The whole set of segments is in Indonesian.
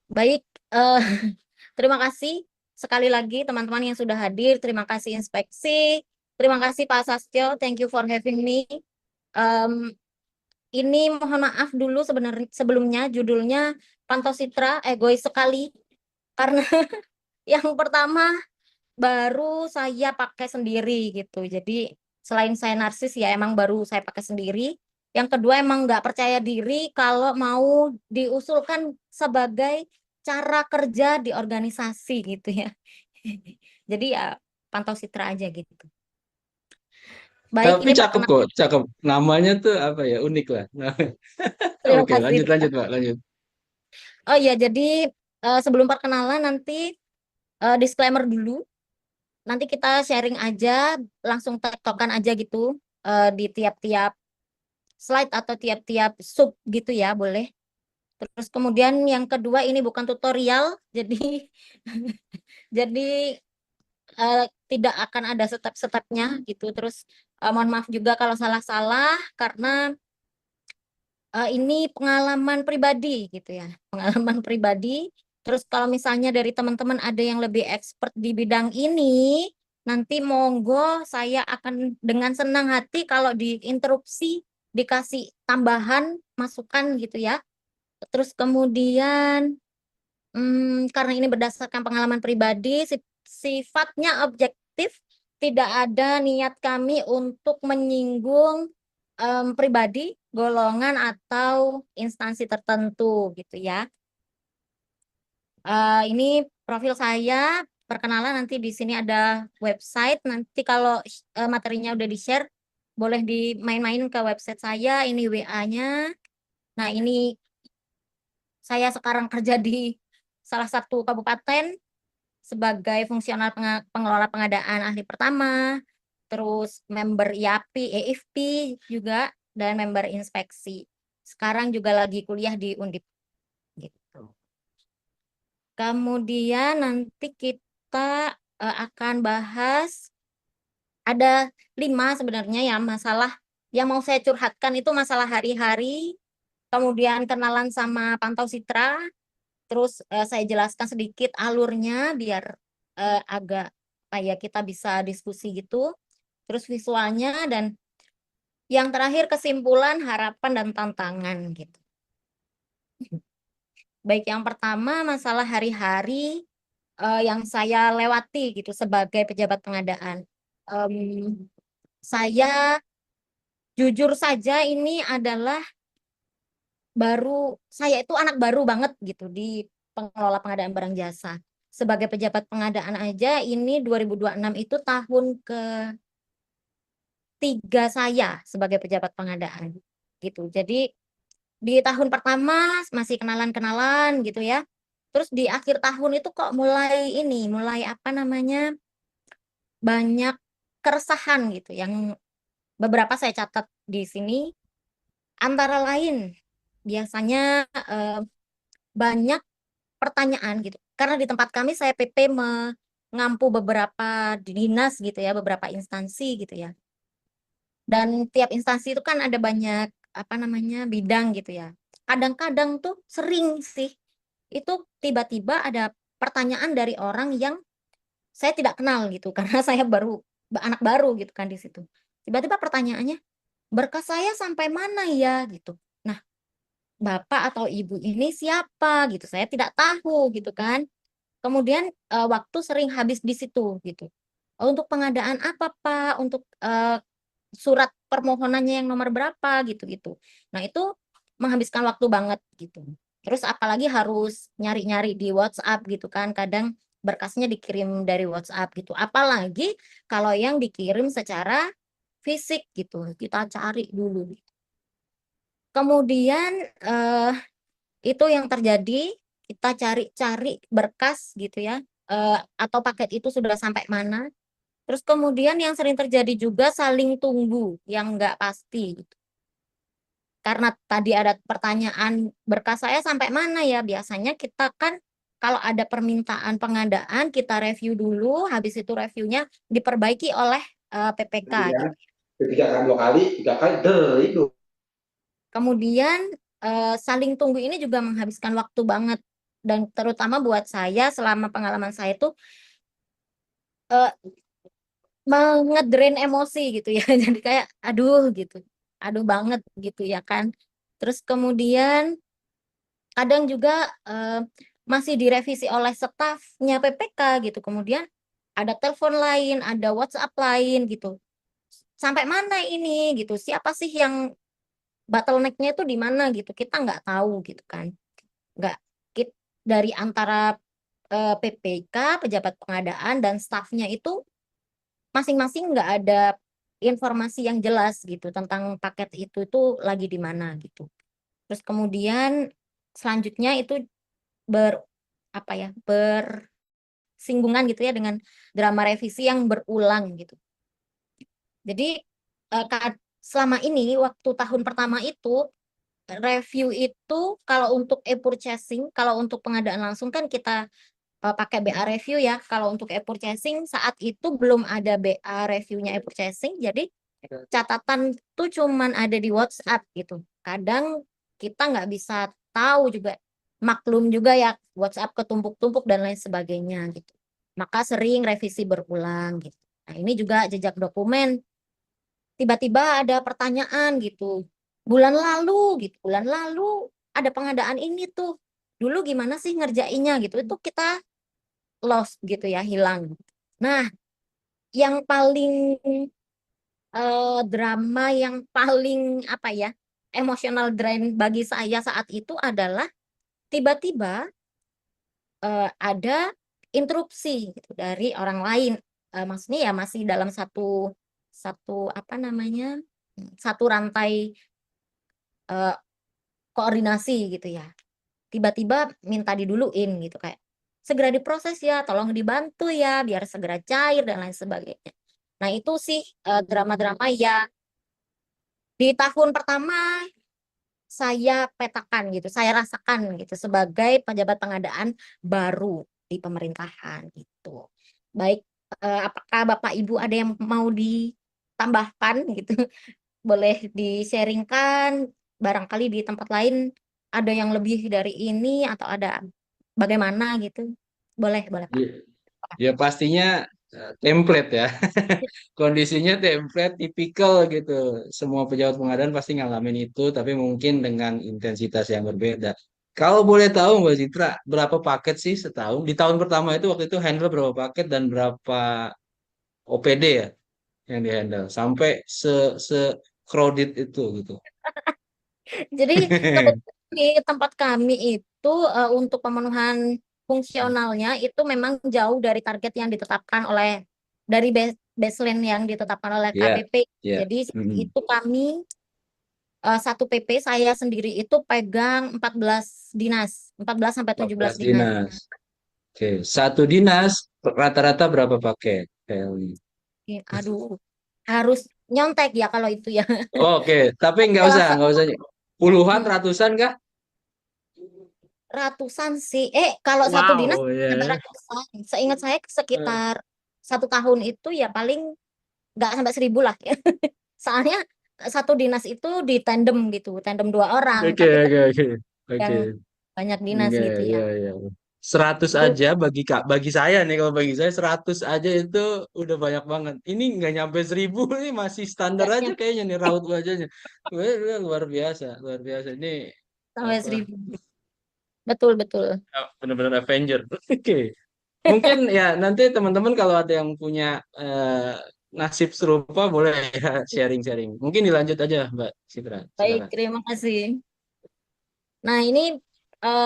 Baik, eh, terima kasih sekali lagi teman-teman yang sudah hadir. Terima kasih inspeksi. Terima kasih Pak Sastyo. Thank you for having me. Em, ini mohon maaf dulu sebenarnya sebelumnya judulnya Pantau Citra egois sekali karena yang pertama baru saya pakai sendiri gitu. Jadi selain saya narsis ya emang baru saya pakai sendiri. Yang kedua emang nggak percaya diri kalau mau diusulkan sebagai cara kerja di organisasi gitu ya. Jadi ya pantau citra aja gitu. Baik, Tapi ini cakep kok, perkenalan. cakep. Namanya tuh apa ya, unik lah. Nah, Terima oke, kasih. lanjut lanjut Pak, lanjut. Oh iya, jadi sebelum perkenalan nanti disclaimer dulu. Nanti kita sharing aja, langsung tektokan aja gitu di tiap-tiap slide atau tiap-tiap sub gitu ya, boleh. Terus kemudian yang kedua ini bukan tutorial, jadi jadi tidak akan ada step-stepnya gitu. Terus mohon maaf juga kalau salah-salah karena ini pengalaman pribadi gitu ya, pengalaman pribadi. Terus kalau misalnya dari teman-teman ada yang lebih expert di bidang ini, nanti monggo saya akan dengan senang hati kalau diinterupsi, dikasih tambahan masukan gitu ya. Terus kemudian karena ini berdasarkan pengalaman pribadi, sifatnya objektif, tidak ada niat kami untuk menyinggung pribadi, golongan atau instansi tertentu gitu ya. Ini profil saya, perkenalan nanti di sini ada website. Nanti kalau materinya udah di-share, boleh dimain-main ke website saya. Ini WA-nya. Nah, ini saya sekarang kerja di salah satu kabupaten sebagai fungsional pengelola pengadaan ahli pertama, terus member IAPI, EIFP juga, dan member inspeksi. Sekarang juga lagi kuliah di Undip gitu. Kemudian nanti kita akan bahas ada 5 sebenarnya ya masalah yang mau saya curhatkan itu masalah hari-hari, kemudian kenalan sama Pantau Citra, terus saya jelaskan sedikit alurnya biar agak kayak kita bisa diskusi gitu. Terus visualnya dan yang terakhir kesimpulan, harapan dan tantangan gitu. Baik yang pertama masalah hari-hari yang saya lewati gitu sebagai pejabat pengadaan. Em, saya jujur saja ini adalah saya itu anak baru banget gitu di pengelola pengadaan barang jasa. Sebagai pejabat pengadaan aja ini 2026 itu tahun ketiga saya sebagai pejabat pengadaan gitu. Jadi di tahun pertama masih kenalan-kenalan gitu ya. Terus di akhir tahun itu kok mulai apa namanya banyak keresahan gitu yang beberapa saya catat di sini. Antara lain biasanya banyak pertanyaan gitu. Karena di tempat kami saya PP mengampu beberapa dinas gitu ya, beberapa instansi gitu ya. Dan tiap instansi itu kan ada banyak apa namanya bidang gitu ya. Kadang-kadang tuh sering sih itu tiba-tiba ada pertanyaan dari orang yang saya tidak kenal gitu karena saya baru anak baru gitu kan di situ. Tiba-tiba pertanyaannya, berkas saya sampai mana ya gitu. Nah, bapak atau ibu ini siapa gitu. Saya tidak tahu gitu kan. Kemudian waktu sering habis di situ gitu. Untuk pengadaan apa Pak? Untuk surat permohonannya yang nomor berapa gitu-gitu. Nah, itu menghabiskan waktu banget gitu. Terus apalagi harus nyari-nyari di WhatsApp gitu kan. Kadang berkasnya dikirim dari WhatsApp gitu. Apalagi kalau yang dikirim secara fisik gitu. Kita cari dulu. Kemudian eh, itu yang terjadi, kita cari-cari berkas gitu ya. Atau paket itu sudah sampai mana. Terus kemudian yang sering terjadi juga saling tunggu yang nggak pasti gitu. Karena tadi ada pertanyaan berkas saya sampai mana ya? Biasanya kita kan kalau ada permintaan pengadaan kita review dulu, habis itu reviewnya diperbaiki oleh PPK Kemudian gitu. ketika kan 2 kali, 3 kali, itu. Kemudian saling tunggu ini juga menghabiskan waktu banget dan terutama buat saya selama pengalaman saya itu eh, ngederain emosi gitu ya. Jadi kayak aduh gitu. Aduh banget gitu ya kan. Terus kemudian kadang juga masih direvisi oleh stafnya PPK gitu. Kemudian ada telepon lain, ada WhatsApp lain gitu. Sampai mana ini gitu? Siapa sih yang bottleneck-nya itu di mana gitu? Kita nggak tahu gitu kan. Nggak dari antara PPK, pejabat pengadaan dan stafnya itu masing-masing nggak ada informasi yang jelas gitu tentang paket itu lagi di mana gitu. Terus kemudian selanjutnya itu ber apa ya bersinggungan gitu ya dengan drama revisi yang berulang gitu. Jadi selama ini waktu tahun pertama itu review itu kalau untuk e-purchasing, kalau untuk pengadaan langsung kan kita pakai BA review ya. Kalau untuk e-purchasing saat itu belum ada BA reviewnya e-purchasing, jadi catatan tuh cuman ada di WhatsApp gitu. Kadang kita nggak bisa tahu juga, maklum juga ya WhatsApp ketumpuk-tumpuk dan lain sebagainya gitu. Maka sering revisi berulang gitu. Nah ini juga jejak dokumen. Tiba-tiba ada pertanyaan gitu. Bulan lalu ada pengadaan ini tuh. Dulu gimana sih ngerjainnya gitu. Itu kita lost gitu ya, hilang. Nah, yang paling drama yang paling apa ya emosional drain bagi saya saat itu adalah tiba-tiba ada interupsi gitu dari orang lain. Maksudnya ya masih dalam satu satu apa namanya satu rantai eh, koordinasi gitu ya. Tiba-tiba minta diduluin gitu kayak segera diproses ya, tolong dibantu ya biar segera cair dan lain sebagainya. Nah itu sih drama-drama ya di tahun pertama saya petakan gitu, saya rasakan gitu sebagai pejabat pengadaan baru di pemerintahan gitu. Baik, apakah Bapak Ibu ada yang mau ditambahkan gitu? Boleh di-sharingkan, barangkali di tempat lain ada yang lebih dari ini atau ada bagaimana gitu. Boleh, boleh Pak. Ya, ya pastinya template ya. Kondisinya template tipikal gitu. Semua pejabat pengadaan pasti ngalamin itu, tapi mungkin dengan intensitas yang berbeda. Kalau boleh tahu Mbak Citra, berapa paket sih setahun? Di tahun pertama itu waktu itu handle berapa paket dan berapa OPD ya yang dihandle? Sampai se crowded itu gitu. Jadi kebetulan di tempat kami itu untuk pemenuhan fungsionalnya itu memang jauh dari target yang ditetapkan oleh dari baseline yang ditetapkan oleh Iya, KPP. iya. Jadi Mm. itu kami satu PP saya sendiri itu pegang 14 dinas, 14 sampai 14 17 dinas. dinas. Oke, satu dinas rata-rata berapa paket, Kelly? Aduh, harus nyontek ya kalau itu ya. Oke, tapi Dalam nggak satu usah puluhan, ratusan kah? ratusan sih. Kalau satu dinas Wow, sampai ya. ratusan. Seingat saya Eh, sekitar satu tahun itu ya paling nggak sampai 1.000 lah ya. Soalnya satu dinas itu di tandem gitu, tandem 2 orang. Oke, Tapi kan oke, oke, yang oke, banyak dinas oke, gitu ya. ya, ya. 100 Itu aja bagi saya nih, kalau bagi saya 100 aja itu udah banyak banget. Ini nggak nyampe 1.000 ini masih standar aja nggak kayaknya nih raut wajahnya. Wah, luar biasa, luar biasa. Ini sampai apa? 1.000. Betul, betul. Benar-benar Avenger. Oke. Mungkin ya nanti teman-teman kalau ada yang punya nasib serupa boleh ya sharing-sharing. Mungkin dilanjut aja Mbak Citra, Baik, silakan. terima kasih. Nah, ini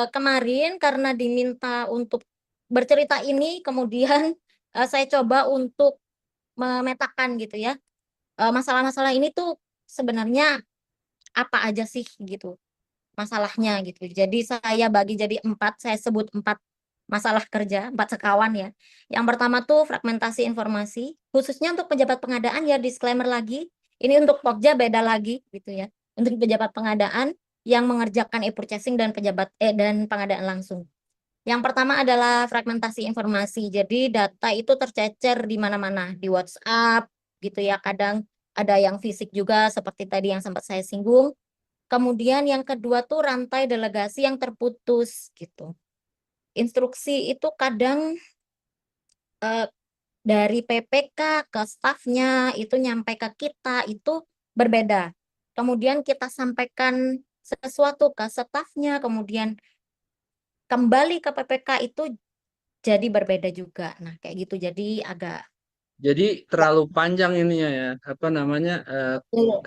kemarin karena diminta untuk bercerita ini, kemudian saya coba untuk memetakan gitu ya. Masalah-masalah ini tuh sebenarnya apa aja sih gitu masalahnya gitu. Jadi saya bagi jadi 4, saya sebut 4 masalah kerja, 4 sekawan ya. Yang pertama tuh fragmentasi informasi, khususnya untuk pejabat pengadaan ya disclaimer lagi, ini untuk Pokja beda lagi gitu ya. Untuk pejabat pengadaan yang mengerjakan e-purchasing dan dan pengadaan langsung. Yang pertama adalah fragmentasi informasi. Jadi data itu tercecer di mana-mana, di WhatsApp gitu ya. Kadang ada yang fisik juga seperti tadi yang sempat saya singgung. Kemudian yang kedua tuh rantai delegasi yang terputus gitu. instruksi itu kadang eh, dari PPK ke stafnya itu nyampe ke kita itu berbeda. Kemudian kita sampaikan sesuatu ke stafnya, kemudian kembali ke PPK itu jadi berbeda juga. Nah, kayak gitu. Jadi agak Jadi terlalu panjang ininya ya, apa namanya, Iya,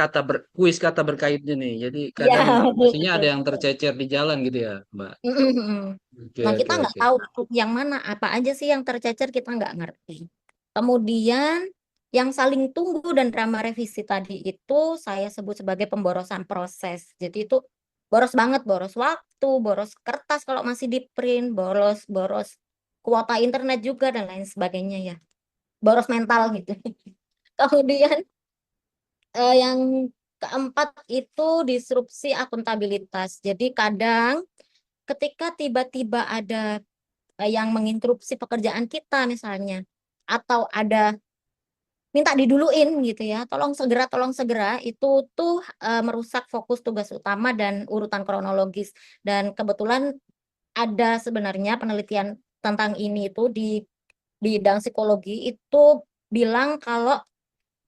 kuis kata berkaitnya nih. Jadi ya, kadang betul, informasinya betul, ada yang betul. tercecer di jalan gitu ya, Mbak. Mm-mm. Oke, Nah, kita oke, nggak oke. tahu tuh yang mana, apa aja sih yang tercecer, kita nggak ngerti. Kemudian, yang saling tunggu dan drama revisi tadi itu saya sebut sebagai pemborosan proses. Jadi itu boros banget, boros waktu, boros kertas kalau masih di print, boros, boros kuota internet juga, dan lain sebagainya ya. Boros mental gitu. Kemudian, yang keempat itu disrupsi akuntabilitas. Jadi kadang ketika tiba-tiba ada yang menginterupsi pekerjaan kita misalnya, atau ada minta diduluin gitu ya, tolong segera, itu tuh merusak fokus tugas utama dan urutan kronologis. Dan kebetulan ada sebenarnya penelitian tentang ini itu di bidang psikologi itu bilang kalau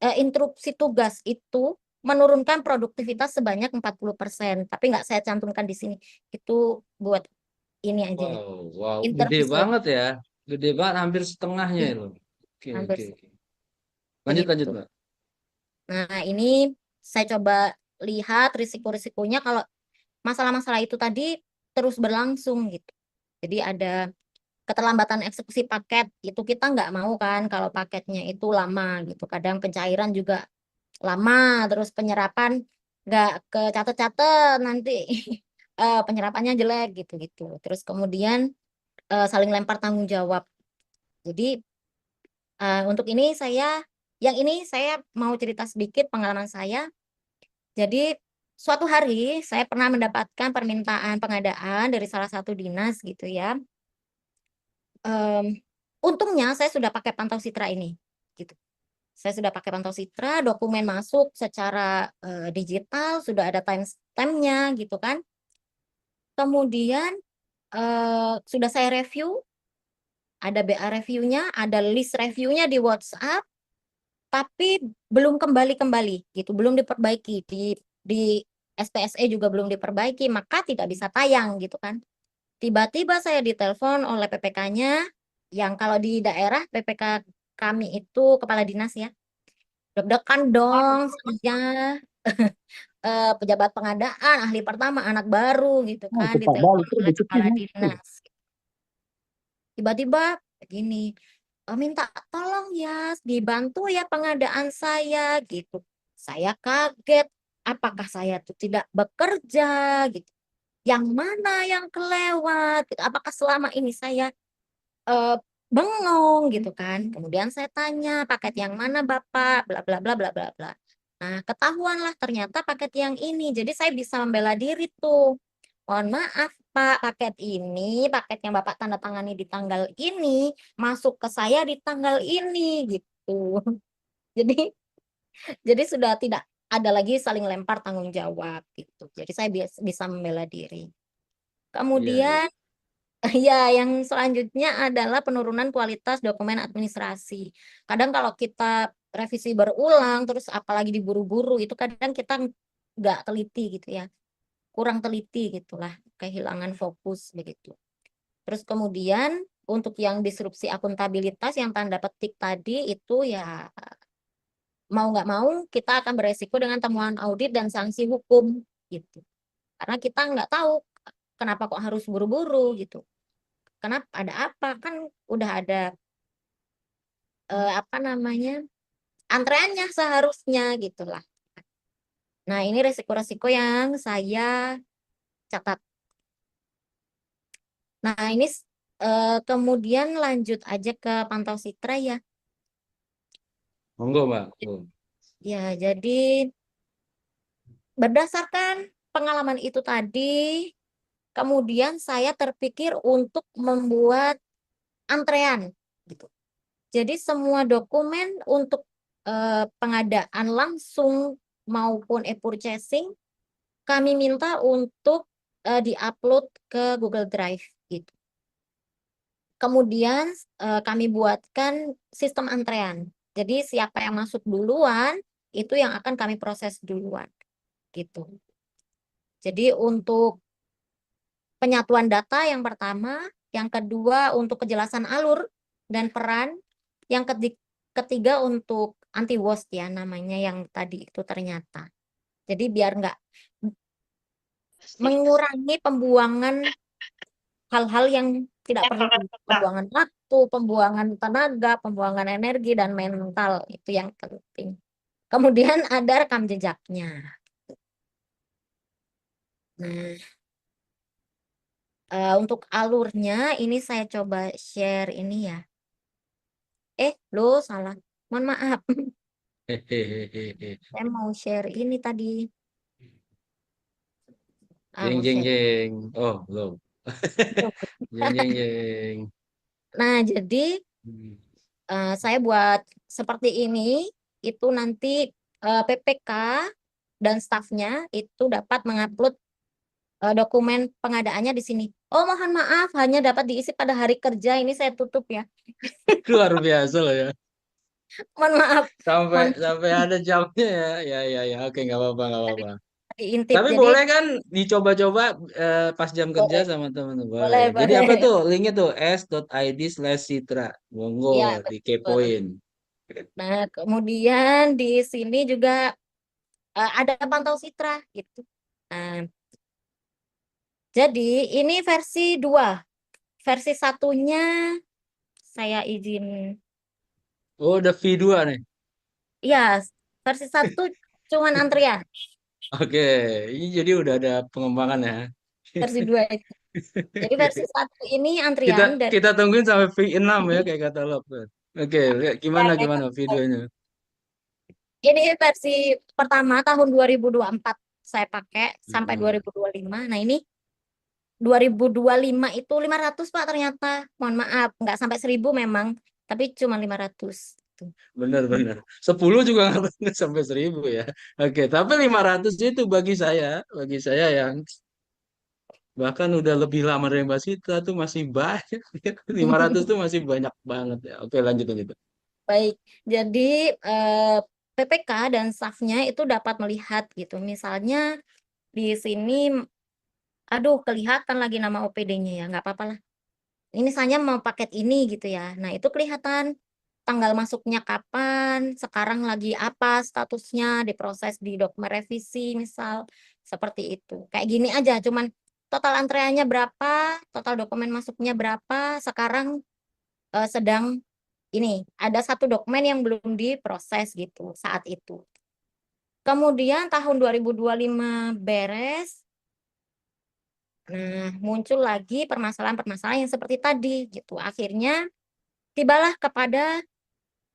interupsi tugas itu menurunkan produktivitas sebanyak 40%. Tapi nggak saya cantumkan di sini. Itu buat ini aja ya, Wow, wow, gede interview banget ya. Gede banget, hampir setengahnya Iya, itu. Oke, hampir oke, oke. Lanjut, lanjut, begitu. Mbak. Nah, ini saya coba lihat risiko-risikonya kalau masalah-masalah itu tadi terus berlangsung gitu. Jadi ada keterlambatan eksekusi paket, itu kita nggak mau kan kalau paketnya itu lama gitu. Kadang pencairan juga lama, terus penyerapan nggak kecatet-catet nanti penyerapannya jelek gitu-gitu. Terus kemudian saling lempar tanggung jawab. Jadi untuk ini yang ini saya mau cerita sedikit pengalaman saya. Jadi suatu hari saya pernah mendapatkan permintaan pengadaan dari salah satu dinas gitu ya. Em, Untungnya saya sudah pakai Pantau Citra ini, gitu. Saya sudah pakai Pantau Citra, dokumen masuk secara digital, sudah ada timestamp-nya gitu kan. Kemudian sudah saya review, ada BA review-nya, ada list review-nya di WhatsApp, tapi belum kembali-kembali gitu, belum diperbaiki di SPSE juga belum diperbaiki, maka tidak bisa tayang gitu kan. Tiba-tiba saya ditelepon oleh PPK-nya, yang kalau di daerah PPK kami itu kepala dinas ya. Deg-degan dong, saya pejabat pengadaan, ahli pertama, anak baru gitu Oh, kan, cepat ditelepon banget tuh oleh deketin kepala itu. dinas. Tiba-tiba begini, minta tolong ya, dibantu ya pengadaan saya gitu. Saya kaget, apakah saya tuh tidak bekerja gitu. Yang mana yang kelewat? Gitu. Apakah selama ini saya eh, bengong gitu kan? Kemudian saya tanya, paket yang mana Bapak? Bla bla bla bla bla bla. Nah, ketahuanlah ternyata paket yang ini. Jadi saya bisa membela diri tuh. Mohon maaf Pak, paket yang Bapak tanda tangani di tanggal ini, masuk ke saya di tanggal ini gitu. Jadi jadi sudah tidak ada lagi saling lempar tanggung jawab gitu. Jadi saya bisa membela diri. Iya, iya. Kemudian ya, yang selanjutnya adalah penurunan kualitas dokumen administrasi. Kadang kalau kita revisi berulang, terus apalagi diburu-buru, itu kadang kita nggak teliti gitu ya, kurang teliti gitulah, kehilangan fokus begitu. Terus kemudian untuk yang disrupsi akuntabilitas yang tanda petik tadi itu ya mau nggak mau kita akan beresiko dengan temuan audit dan sanksi hukum gitu. Karena kita nggak tahu kenapa kok harus buru-buru gitu. Kenapa ada apa kan udah ada apa namanya antreannya seharusnya gitulah. Nah ini resiko-resiko yang saya catat. Nah ini kemudian lanjut aja ke Pantau Citra ya. Monggo, Mbak. Oh. Ya jadi berdasarkan pengalaman itu tadi, kemudian saya terpikir untuk membuat antrean gitu. Jadi semua dokumen untuk pengadaan langsung maupun e-purchasing kami minta untuk diupload ke Google Drive gitu. Kemudian kami buatkan sistem antrean. Jadi siapa yang masuk duluan itu yang akan kami proses duluan gitu. Jadi untuk penyatuan data yang pertama, yang kedua untuk kejelasan alur dan peran, yang ketiga untuk anti waste ya namanya yang tadi itu ternyata. Jadi biar nggak mengurangi pembuangan hal-hal yang tidak perlu, pembuangan waktu, pembuangan tenaga, pembuangan energi dan mental itu yang penting. Kemudian ada rekam jejaknya. Nah, untuk alurnya ini saya coba share ini ya. Lo salah. Mohon maaf. Hehehe. Saya mau share ini tadi. Jeng Mau jeng share. jeng. Oh, belum. Jeng jeng jeng. Nah, jadi Hmm. saya buat seperti ini. Itu nanti PPK dan stafnya itu dapat mengupload dokumen pengadaannya di sini. Oh, mohon maaf, hanya dapat diisi pada hari kerja. Ini saya tutup ya. Luar biasa loh ya. Mohon maaf. Sampai Mohon sampai ada jamnya ya. Ya ya ya. Oke, nggak apa-apa, nggak apa-apa. diintip. Tapi Jadi boleh kan dicoba-coba pas jam kerja boleh, sama teman-teman. Boleh. boleh, Jadi apa boleh. tuh? Linknya tuh s.id/citra. Monggo Ya, betul. dikepoin. Nah, kemudian di sini juga ada pantau citra gitu. Nah, jadi ini versi 2. Versi satunya saya izin. Oh, udah V2 nih. Ya, versi 1 cuman antrian. Oke, ini jadi udah ada pengembangan ya. Versi 2 itu. Jadi versi Oke. 1 ini Kita antrian dan kita tungguin sampai V6 ya kayak kata lo. Oke, lihat ya, gimana kayak gimana gitu. videonya. Ini versi pertama tahun 2024 saya pakai sampai Heeh. 2025. Nah, ini 2025 itu 500 Pak ternyata. Mohon maaf, nggak sampai 1000 memang, tapi cuma 500. Tuh. Benar-benar. 10 juga nggak sampai 1000 ya. Oke, tapi 500 itu bagi saya yang bahkan udah lebih lama dari Mbak Sita tuh masih banyak. 500 tuh masih banyak banget ya. Oke, lanjut lanjut. Baik, jadi PPK dan stafnya itu dapat melihat gitu. Misalnya di sini, aduh kelihatan lagi nama OPD-nya ya, nggak apa-apa lah. Ini misalnya mau paket ini gitu ya. Nah, itu kelihatan tanggal masuknya kapan, sekarang lagi apa statusnya, diproses di dokumen revisi misal, seperti itu. Kayak gini aja, cuman total antreannya berapa, total dokumen masuknya berapa, sekarang sedang ini, ada satu dokumen yang belum diproses gitu saat itu. Kemudian tahun 2025 beres, nah muncul lagi permasalahan-permasalahan yang seperti tadi gitu. Akhirnya tibalah kepada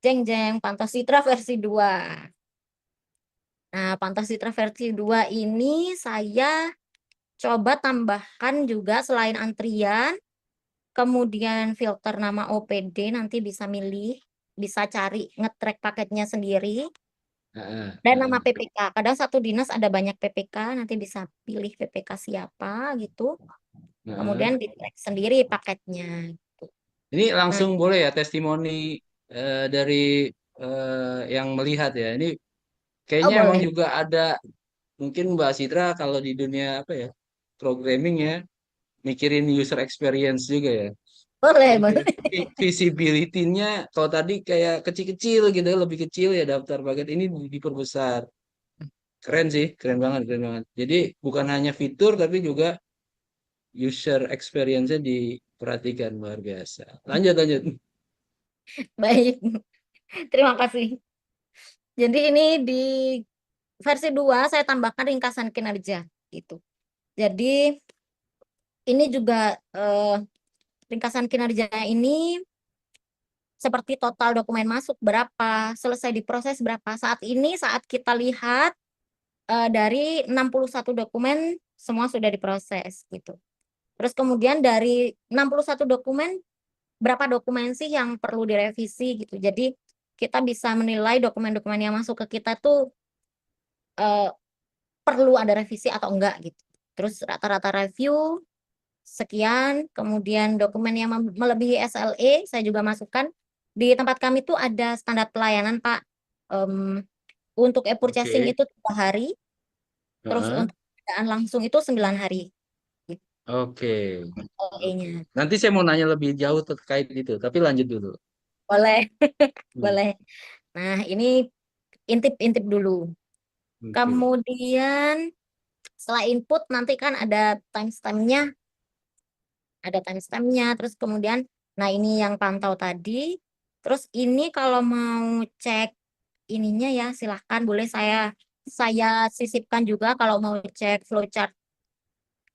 jeng jeng Pantau Citra versi 2. Nah, Pantau Citra versi 2 ini saya coba tambahkan juga selain antrian, kemudian filter nama OPD nanti bisa milih, bisa cari nge-track paketnya sendiri, Heeh, dan nama heeh, PPK. Kadang satu dinas ada banyak PPK, nanti bisa pilih PPK siapa gitu. heeh. Kemudian di-track sendiri paketnya. Gitu. Ini Nah, langsung boleh ya testimoni dari yang melihat ya. Ini oh kayaknya emang boleh, juga ada mungkin Mbak Citra kalau di dunia apa ya programming ya mikirin user experience juga ya. boleh, Jadi boleh. visibility-nya kalau tadi kayak kecil-kecil gitu lebih kecil ya daftar paket ini diperbesar. Keren sih, keren banget, keren banget. Jadi bukan hanya fitur tapi juga user experience-nya diperhatikan luar biasa. Lanjut lanjut. Baik, terima kasih. Jadi ini di versi 2 saya tambahkan ringkasan kinerja gitu. Jadi ini juga ringkasan kinerja ini seperti total dokumen masuk berapa, selesai diproses berapa. Saat ini saat kita lihat dari 61 dokumen semua sudah diproses gitu. Terus kemudian dari 61 dokumen berapa dokumen sih yang perlu direvisi gitu. Jadi kita bisa menilai dokumen-dokumen yang masuk ke kita tuh eh, perlu ada revisi atau enggak gitu. Terus rata-rata review sekian, kemudian dokumen yang melebihi SLE saya juga masukkan. Di tempat kami tuh ada standar pelayanan, Pak. Untuk e-purchasing Oke. itu 3 hari, terus Heeh. untuk pengadaan langsung itu 9 hari. Gitu, Oke. Oke. SLE-nya. Nanti saya mau nanya lebih jauh terkait itu, tapi lanjut dulu. Boleh, Hmm. boleh. Nah, ini intip-intip dulu. Oke. Kemudian setelah input nanti kan ada timestamp-nya, terus kemudian, nah ini yang pantau tadi, terus ini kalau mau cek ininya ya silahkan boleh saya sisipkan juga kalau mau cek flowchart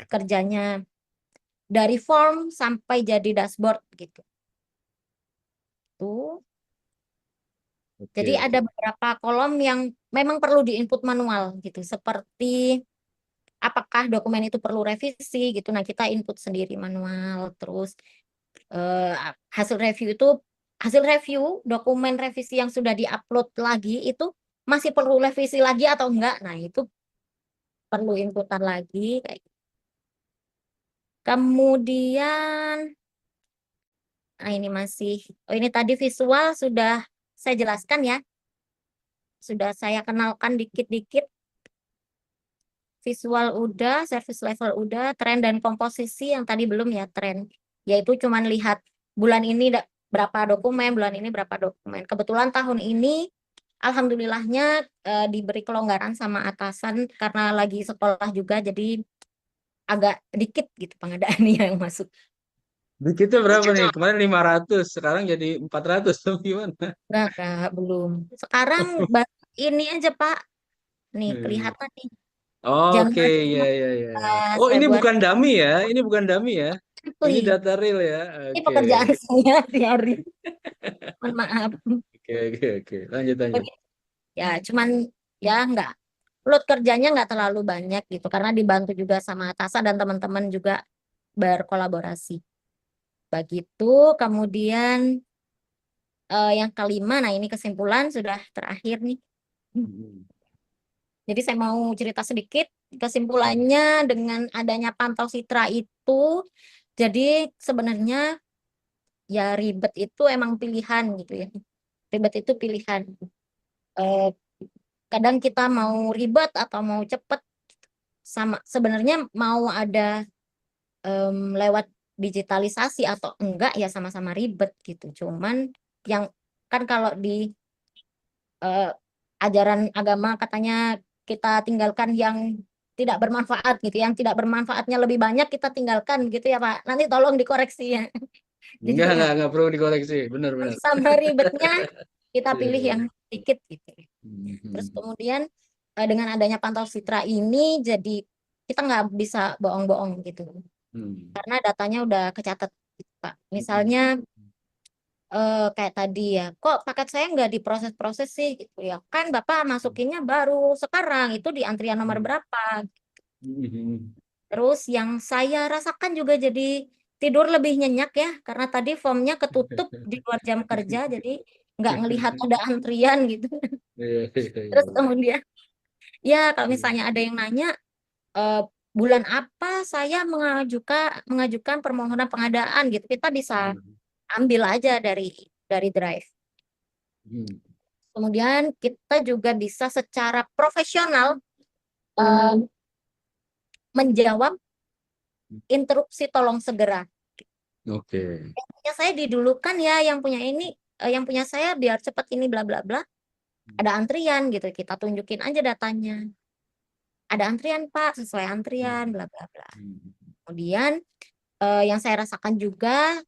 kerjanya dari form sampai jadi dashboard gitu. Tuh. Jadi Oke. ada beberapa kolom yang memang perlu diinput manual gitu, seperti apakah dokumen itu perlu revisi gitu. Nah, kita input sendiri manual. Terus eh, hasil review itu hasil review dokumen revisi yang sudah diupload lagi itu masih perlu revisi lagi atau enggak. Nah, itu perlu inputan lagi kayak gitu. Kemudian nah ini ini tadi visual sudah saya jelaskan ya. Sudah saya kenalkan dikit-dikit. Visual udah, service level udah, tren dan komposisi yang tadi belum ya tren. Yaitu cuman lihat bulan ini berapa dokumen, bulan ini berapa dokumen. Kebetulan tahun ini alhamdulillahnya diberi kelonggaran sama atasan karena lagi sekolah juga jadi agak dikit gitu pengadaannya yang masuk. Dikitnya berapa nih? Kemarin 500, sekarang jadi 400 tuh gimana? Enggak, belum. Sekarang ini aja Pak. Nih Hmm. kelihatan nih. Oke, Januari ya, ya, ya. 15, Oh, ini Februari bukan dummy ya? Ini bukan dummy ya? Ini April. data real ya? Ini Oke. pekerjaan saya hari-hari. Mohon maaf. Oke, oke, oke. Lanjut, lanjut. Ya, cuman ya nggak load kerjanya nggak terlalu banyak gitu karena dibantu juga sama atasan dan teman-teman juga berkolaborasi. Begitu, kemudian yang kelima, nah ini kesimpulan sudah terakhir nih. Hmm. Jadi saya mau cerita sedikit kesimpulannya dengan adanya pantau Citra itu, jadi sebenarnya ya ribet itu emang pilihan gitu ya. Ribet itu pilihan. Eh, Kadang kita mau ribet atau mau cepet sama sebenarnya mau ada lewat digitalisasi atau enggak ya sama-sama ribet gitu. Cuman yang kan kalau di eh, ajaran agama katanya kita tinggalkan yang tidak bermanfaat gitu, yang tidak bermanfaatnya lebih banyak kita tinggalkan gitu ya Pak. Nanti tolong dikoreksi ya. Jadi ya Enggak perlu dikoreksi. Benar, benar. sama ribetnya kita Iya, pilih iya, yang iya. sedikit gitu. Terus Hmm. kemudian dengan adanya pantau Citra ini jadi kita nggak bisa bohong-bohong gitu. Hmm. Karena datanya udah kecatat gitu, Pak. Hmm. Misalnya kayak tadi ya, kok paket saya nggak diproses-proses sih gitu ya. Kan Bapak masukinnya baru sekarang, itu di antrian nomor Hmm. berapa. Hmm. Terus yang saya rasakan juga jadi tidur lebih nyenyak ya, karena tadi formnya ketutup di luar jam kerja, jadi nggak ngelihat ada antrian gitu. Iya, iya, iya, Terus iya. kemudian, ya kalau Hmm. misalnya ada yang nanya, eh, bulan apa saya mengajukan permohonan pengadaan gitu, kita bisa Hmm. ambil aja dari Drive. Hmm. Kemudian kita juga bisa secara profesional eh, menjawab interupsi tolong segera. Oke. Yang punya saya didulukan ya, yang punya saya biar cepat ini bla bla bla. Ada antrian gitu, kita tunjukin aja datanya. Ada antrian Pak, sesuai antrian Hmm. bla bla bla. Hmm. Kemudian yang saya rasakan juga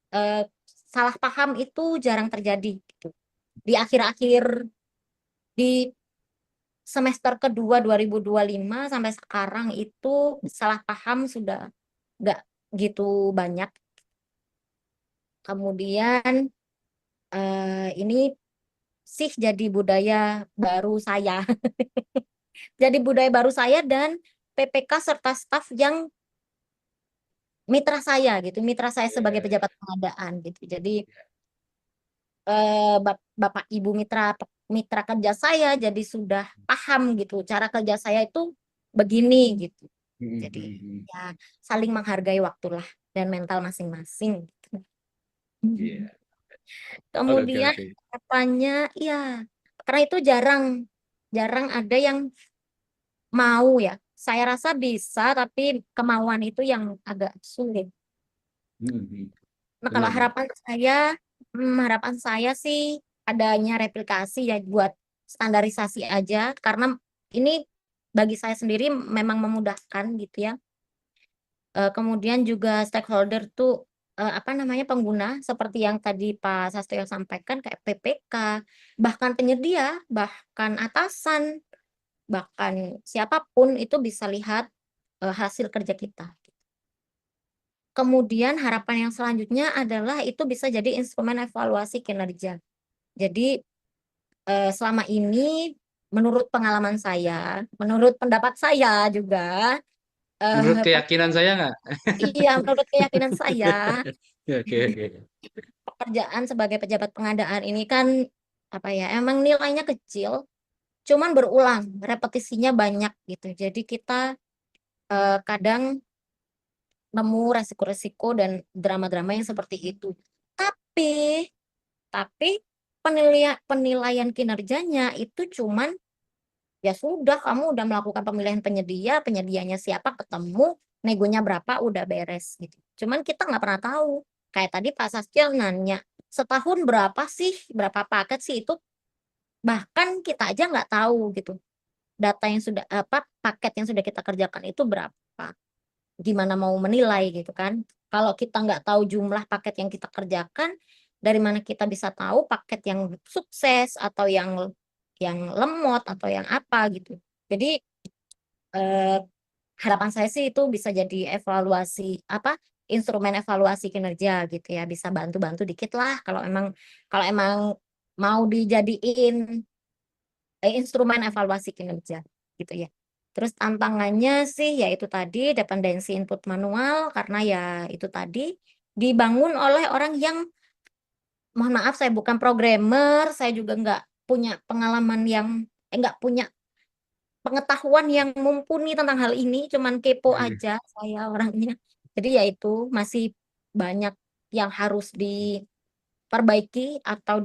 eh, salah paham itu jarang terjadi gitu. Di akhir-akhir di semester kedua 2025 sampai sekarang itu salah paham sudah nggak gitu banyak. Kemudian ini sih jadi budaya baru saya. Jadi budaya baru saya dan PPK serta staf yang mitra saya gitu, mitra saya Iya, sebagai iya. pejabat pengadaan gitu. Jadi Bapak Ibu mitra kerja saya jadi sudah paham gitu cara kerja saya itu begini gitu. Jadi ya saling menghargai waktulah dan mental masing-masing. Iya. Oke, oke, Kemudian oke. harapannya ya karena itu jarang jarang ada yang mau ya. Saya rasa bisa tapi kemauan itu yang agak sulit. Hmm, Nah, kalau benar, benar. harapan saya sih adanya replikasi ya buat standarisasi aja karena ini bagi saya sendiri memang memudahkan gitu ya. Kemudian juga stakeholder tuh apa namanya pengguna seperti yang tadi Pak Sastio sampaikan kayak PPK, bahkan penyedia, bahkan atasan, bahkan siapapun itu bisa lihat hasil kerja kita. Kemudian harapan yang selanjutnya adalah itu bisa jadi instrumen evaluasi kinerja. Jadi selama ini menurut pengalaman saya, menurut pendapat saya juga, Menurut eh, pe- keyakinan saya nggak? iya menurut keyakinan saya, Oke, oke. pekerjaan sebagai pejabat pengadaan ini kan apa ya, emang nilainya kecil, cuman berulang, repetisinya banyak gitu. Jadi kita kadang nemu resiko-resiko dan drama-drama yang seperti itu. Tapi Tapi penilaian kinerjanya itu cuman ya sudah kamu udah melakukan pemilihan penyedia, penyedianya siapa ketemu, negonya berapa udah beres gitu. Cuman kita nggak pernah tahu. Kayak tadi Pak Saskia nanya, setahun berapa sih, berapa paket sih itu bahkan kita aja nggak tahu gitu. Data yang sudah apa paket yang sudah kita kerjakan itu berapa. Gimana mau menilai gitu kan. Kalau kita nggak tahu jumlah paket yang kita kerjakan, dari mana kita bisa tahu paket yang sukses atau yang lemot atau yang apa gitu. Jadi eh, harapan saya sih itu bisa jadi evaluasi apa instrumen evaluasi kinerja gitu ya, bisa bantu-bantu dikit lah kalau emang mau dijadiin instrumen evaluasi kinerja gitu ya. Terus tantangannya sih yaitu tadi dependensi input manual karena ya itu tadi dibangun oleh orang yang mohon maaf saya bukan programmer, saya juga nggak punya pengalaman yang nggak punya pengetahuan yang mumpuni tentang hal ini, cuman kepo aja saya orangnya. Jadi ya itu masih banyak yang harus diperbaiki atau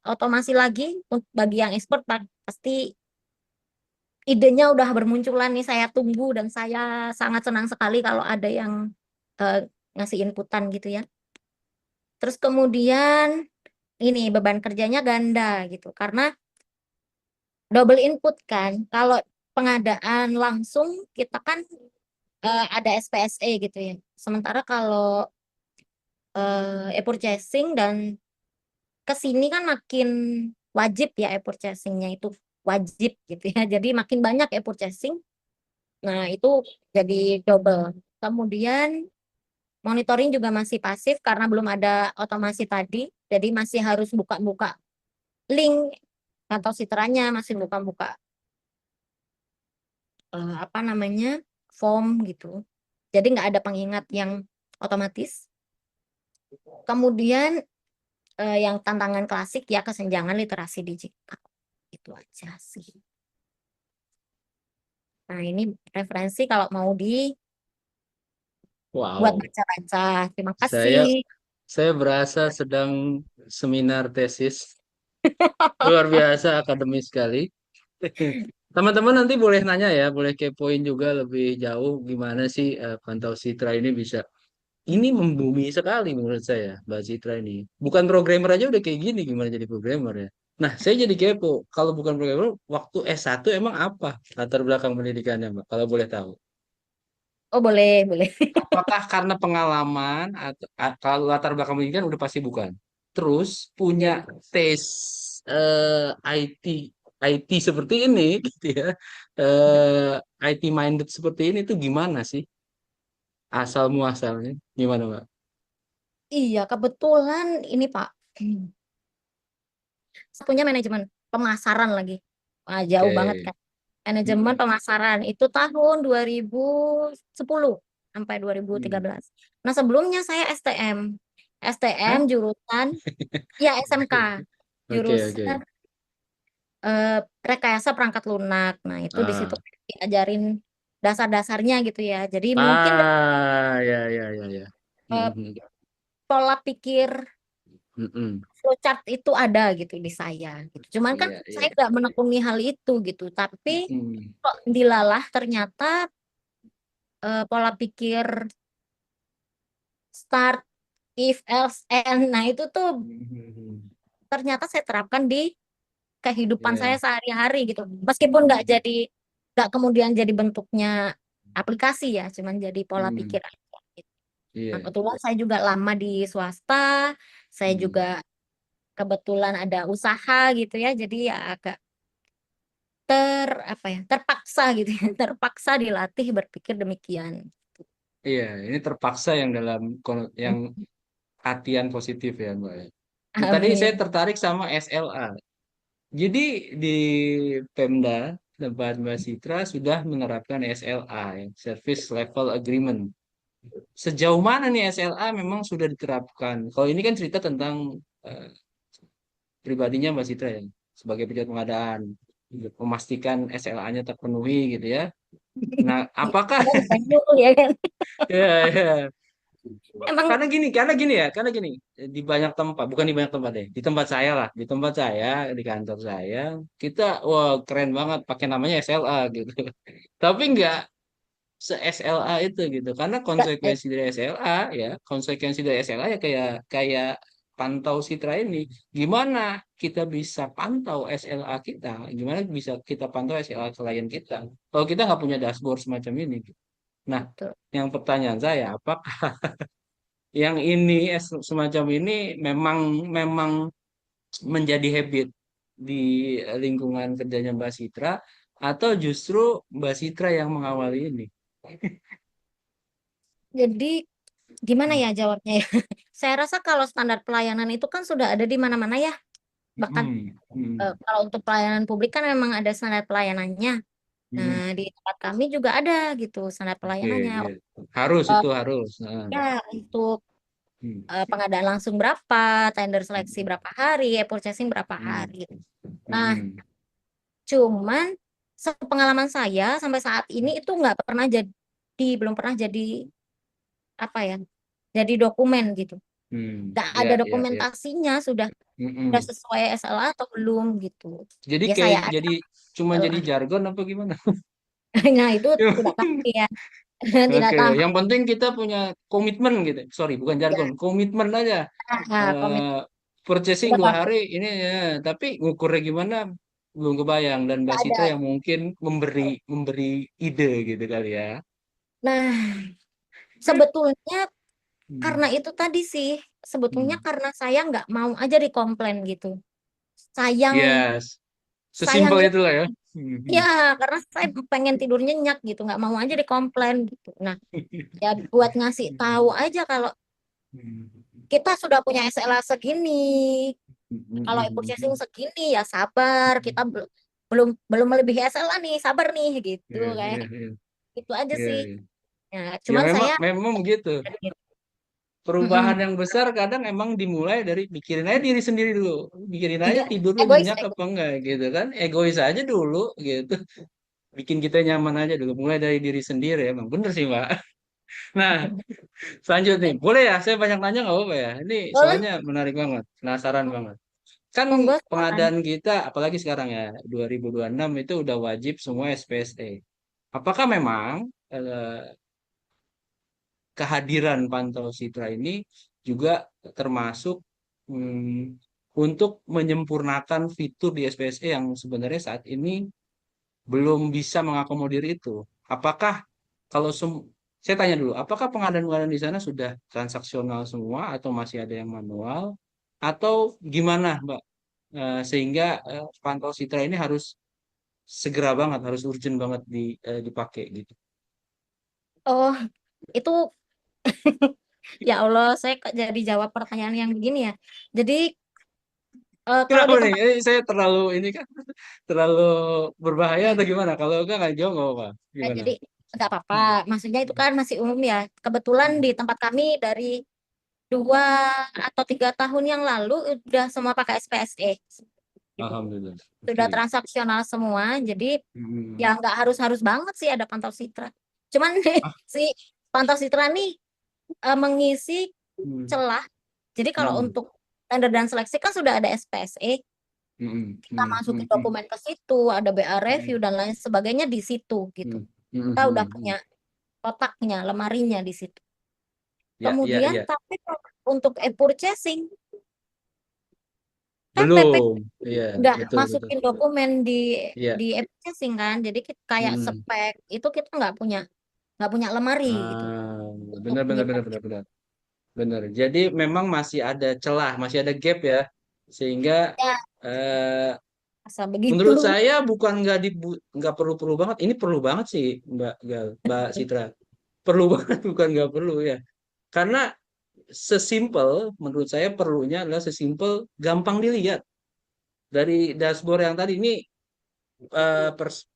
otomasi lagi bagi yang expert pasti idenya udah bermunculan nih, saya tunggu dan saya sangat senang sekali kalau ada yang eh, ngasih inputan gitu ya. Terus kemudian ini beban kerjanya ganda gitu karena double input kan. Kalau pengadaan langsung kita kan ada SPSE gitu ya. Sementara kalau e-purchasing dan ke sini kan makin wajib ya e-purchasingnya itu wajib gitu ya. Jadi makin banyak e-purchasing. Nah, itu jadi double. Kemudian monitoring juga masih pasif karena belum ada otomasi tadi. Jadi masih harus buka-buka link atau siteranya masih buka-buka apa namanya form gitu. Jadi nggak ada pengingat yang otomatis. Kemudian yang tantangan klasik ya kesenjangan literasi digital. Itu aja sih. Nah, ini referensi kalau mau buat Wow, baca-baca. Terima saya kasih. saya berasa sedang seminar tesis. Luar biasa akademis sekali. Teman-teman nanti boleh nanya ya, boleh kepoin juga lebih jauh gimana sih Pantau Citra ini bisa. Ini membumi sekali menurut saya, Mbak Citra ini. Bukan programmer aja udah kayak gini, gimana jadi programmer ya. Nah, saya jadi kepo. Kalau bukan programmer, waktu S1 emang apa latar belakang pendidikannya, Mbak? Kalau boleh tahu. Oh, boleh, boleh. Apakah karena pengalaman atau kalau latar belakang pendidikan udah pasti bukan. Terus punya tes IT IT seperti ini gitu ya. IT minded seperti ini tuh gimana sih asal muasalnya? Gimana, Mbak? Iya, kebetulan ini Pak. Saya punya manajemen pemasaran lagi. Wah, jauh banget Oke. kan. Manajemen Hmm. pemasaran itu tahun 2010 sampai Hmm. 2013. Nah, sebelumnya saya STM. STM Hah? jurusan ya SMK. Oke, oke. Jurusan eh, rekayasa perangkat lunak. Nah, itu di situ Ah, diajarin dasar-dasarnya gitu ya. Jadi mungkin Ya, ya, ya, ya. eh, Mhm, pola pikir mhm. flowchart itu ada gitu di saya gitu. Cuman kan Iya, saya iya. nggak menekuni hal itu gitu. Tapi Mhm. kok dilalah ternyata pola pikir start, if, else, and. Nah itu tuh Mhm. ternyata saya terapkan di kehidupan saya Iya, sehari-hari gitu. Meskipun nggak kemudian jadi bentuknya aplikasi ya, cuman jadi pola mhm. pikir aja gitu. Nah, Iya. kebetulan saya juga lama di swasta, saya juga Mhm. kebetulan ada usaha gitu ya, jadi ya agak apa ya, terpaksa gitu ya, terpaksa dilatih berpikir demikian. Iya, ini terpaksa yang dalam yang artian positif ya, Mbak. Ya. Nah, tadi saya Amin. tertarik sama SLA. Jadi di Pemda tempat Mbak Citra sudah menerapkan SLA, ya, Service Level Agreement. Sejauh mana nih SLA memang sudah diterapkan? Kalau ini kan cerita tentang eh, pribadinya Mbak Citra ya, sebagai pejabat pengadaan, memastikan SLA-nya terpenuhi gitu ya. Nah, apakah Kadang banyak ya kan. ya, ya. Emang Karena gini, di banyak tempat, bukan di banyak tempat deh, di tempat saya lah, di tempat saya, di kantor saya, kita, wah keren banget, pakai namanya SLA gitu. Tapi nggak se-SLA itu gitu, karena nggak, konsekuensi dari SLA ya kayak kayak pantau Citra ini, gimana kita bisa pantau SLA kita, gimana bisa kita pantau SLA klien kita, kalau kita nggak punya dashboard semacam ini. Nah, betul. yang pertanyaan saya, apakah yang ini semacam ini memang memang menjadi habit di lingkungan kerjanya Mbak Citra atau justru Mbak Citra yang mengawali ini? Jadi gimana Hmm. ya jawabnya ya? Saya rasa kalau standar pelayanan itu kan sudah ada di mana-mana ya. Bahkan Hmm. Hmm. kalau untuk pelayanan publik kan memang ada standar pelayanannya. Nah, Hmm. di tempat kami juga ada gitu standar Oke, pelayanannya. iya. Harus Eh, itu harus. Nah. ya, untuk Hmm. pengadaan langsung berapa, tender seleksi berapa hari, purchasing berapa Hmm. hari. Nah, Hmm. cuman sepengalaman saya sampai saat ini itu nggak pernah jadi, belum pernah jadi apa ya, jadi dokumen gitu. Hmm. Nggak ada Ya, ya, ya. dokumentasinya, sudah Hmm. sesuai SLA atau belum gitu. Jadi Ya kayak saya ada jadi cuma jadi SLA. jargon apa gimana? Nah, itu tidak tahu ya. Tidak Oke, tahu yang penting kita punya komitmen gitu. Sorry, bukan ya. jargon, komitmen aja. Komit eh Purchasing udah 2 hari pasti ini ya, tapi ngukurnya gimana belum kebayang, dan Mbak nggak Citra ada. yang mungkin memberi memberi ide gitu kali ya. Nah, sebetulnya karena Hmm. itu tadi sih, sebetulnya Hmm. karena saya nggak mau aja dikomplain gitu. Sayang, Yes, sesimpel sayangnya itulah ya. Hmm. ya, karena saya pengen tidur nyenyak gitu, nggak mau aja dikomplain gitu. Nah, ya buat ngasih tahu aja kalau kita sudah punya SLA segini, kalau purchasing segini ya sabar, kita belum belum belum melebihi SLA nih, sabar nih gitu Iya, kayak iya, iya, itu aja iya, sih. iya. Ya, Ya cuman memang saya memang begitu. mm-mm. Perubahan yang besar kadang emang dimulai dari pikirin aja diri sendiri dulu. Pikirin aja Iya, tidur lu egois, nyenyak egois. apa enggak gitu kan. Egois aja dulu gitu. Bikin kita nyaman aja dulu. Mulai dari diri sendiri emang. Bener sih, Mbak. Nah, selanjutnya. Boleh ya? Saya banyak nanya nggak apa-apa ya? Ini Boleh, soalnya menarik banget. Penasaran banget. Kan monggo silakan. pengadaan kita, apalagi sekarang ya, 2026 itu udah wajib semua SPSE. Apakah memang kehadiran Pantau Citra ini juga termasuk untuk menyempurnakan fitur di SPSE yang sebenarnya saat ini belum bisa mengakomodir itu? Apakah kalau saya tanya dulu, apakah pengadaan-pengadaan di sana sudah transaksional semua atau masih ada yang manual? Atau gimana, Mbak? Sehingga Pantau Citra ini harus segera banget, harus urgent banget dipakai gitu. Oh, itu ya Allah, saya kok jadi jawab pertanyaan yang begini ya. Jadi kalau Kenapa di nih? tempat Saya terlalu ini kan terlalu berbahaya atau gimana? Kalau enggak nggak jauh nggak apa-apa. Gimana? jadi nggak apa-apa. Hmm. Maksudnya itu kan masih umum ya. Kebetulan di tempat kami dari 2 atau 3 tahun yang lalu udah semua pakai SPSE. gitu. Alhamdulillah. Sudah Oke. transaksional semua, jadi Hmm. ya nggak harus banget sih ada pantau citra. Cuman Ah, si pantau citra nih mengisi hmm. celah. Jadi kalau Hmm. untuk tender dan seleksi kan sudah ada SPSE, Hmm. kita Hmm. masukin Hmm. Hmm. dokumen ke situ, ada BA review Hmm. dan lain sebagainya di situ gitu. Hmm. Hmm. Kita udah Hmm. Hmm. punya kotaknya, lemarinya di situ. Ya, ya, Kemudian ya. tapi untuk e-purchasing kan PP Belum. Iya, nggak betul, betul. masukin dokumen Iya. di e-purchasing kan, jadi kayak Hmm. spek itu kita nggak punya lemari gitu Ah, untuk benar, benar, menyimpan. benar, benar, benar. Benar. Jadi memang masih ada celah, masih ada gap ya. Sehingga Ya, eh, masa begitu. menurut saya bukan nggak perlu-perlu banget. Ini perlu banget sih, Mbak Gal, Mbak Citra. Perlu banget, bukan nggak perlu ya. Karena sesimpel, menurut saya perlunya adalah sesimpel gampang dilihat dari dashboard yang tadi ini,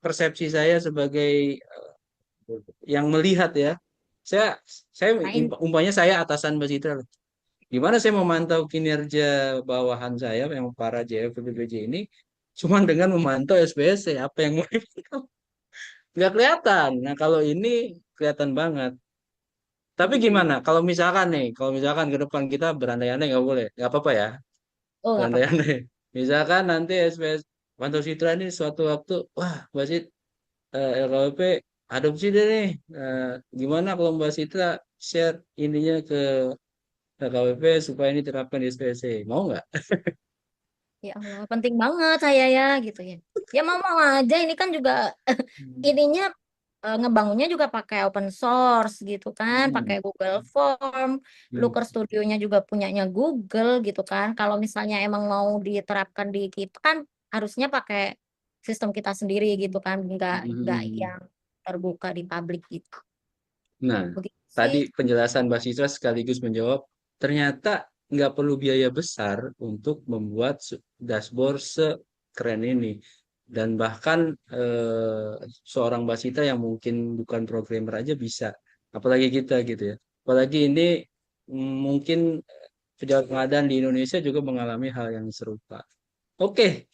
persepsi saya sebagai yang melihat ya. Saya saya Nah, ini umpamanya saya atasan Mbak Citra. Gimana saya memantau kinerja bawahan saya yang para JF BPJ ini cuman dengan memantau SPSC apa yang mau dipantau. Nggak kelihatan. Nah kalau ini kelihatan banget. Tapi gimana? Kalau misalkan ke depan kita berandai-andai nggak boleh, nggak apa-apa ya, oh nggak apa-apa. berandai-andai. Misalkan nanti SPS Pantau Citra ini suatu waktu, wah Mbak Cit, LKWP adopsi deh nih. Eh, Gimana kalau Mbak Citra share ininya ke LKWP supaya ini terapkan di SPSC? Mau nggak? Ya Allah, penting banget saya ya gitu ya. Ya mau-mau aja ini kan juga Hmm. ininya ngebangunnya juga pakai open source gitu kan, pakai Hmm. Google Form, Hmm. Looker Studio-nya juga punyanya Google gitu kan. Kalau misalnya emang mau diterapkan di kita kan harusnya pakai sistem kita sendiri gitu kan, nggak Hmm. yang terbuka di publik gitu. Nah, Begitu sih. tadi penjelasan Mbak Citra sekaligus menjawab, ternyata nggak perlu biaya besar untuk membuat dashboard sekeren ini. Dan bahkan seorang Mbak Citra yang mungkin bukan programmer aja bisa. Apalagi kita gitu ya. Apalagi ini mungkin pejabat pengadaan di Indonesia juga mengalami hal yang serupa. Oke,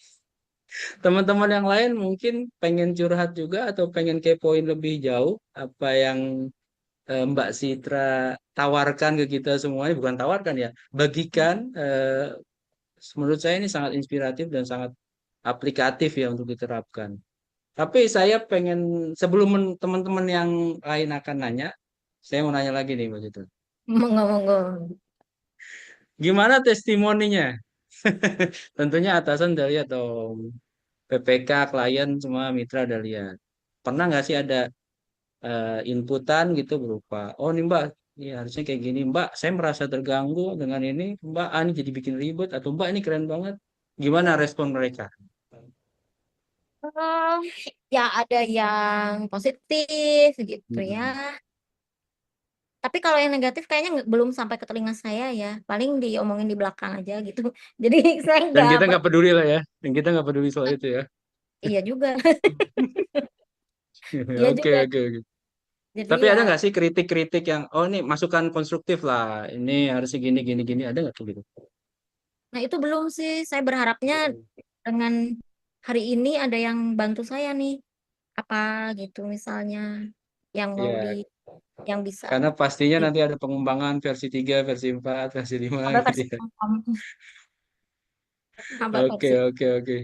teman-teman yang lain mungkin pengen curhat juga atau pengen kepoin lebih jauh apa yang Mbak Citra tawarkan ke kita semuanya, bukan tawarkan ya, bagikan. Menurut saya ini sangat inspiratif dan sangat aplikatif ya untuk diterapkan. Tapi saya pengen, sebelum teman-teman yang lain akan nanya, saya mau nanya lagi nih Mbak Citra. Monggo-monggo. Gimana testimoninya? Tentunya atasan udah lihat dong. PPK, klien, semua mitra udah lihat. Pernah nggak sih ada inputan gitu berupa, oh nih Mbak, ya harusnya kayak gini Mbak, saya merasa terganggu dengan ini Mbak, ini jadi bikin ribet, atau Mbak ini keren banget. Gimana respon mereka? Eh, ya ada yang positif gitu ya. Mm-mm. Tapi kalau yang negatif kayaknya belum sampai ke telinga saya ya. Paling diomongin di belakang aja gitu. Jadi saya Dan nggak kita per nggak peduli lah ya, dan kita nggak peduli soal itu ya. iya juga. Iya Oke, juga. oke, oke. Jadi Tapi ya, ada nggak sih kritik-kritik yang, oh ini masukan konstruktif lah, ini harusnya gini gini gini, ada nggak tuh gitu? nah itu belum sih. Saya berharapnya dengan hari ini ada yang bantu saya nih. Apa gitu misalnya yang mau Ya, yang bisa karena pastinya di nanti ada pengembangan versi 3, versi 4, versi 5 sampai gitu versi ya. sampai Oke, versi. oke, oke.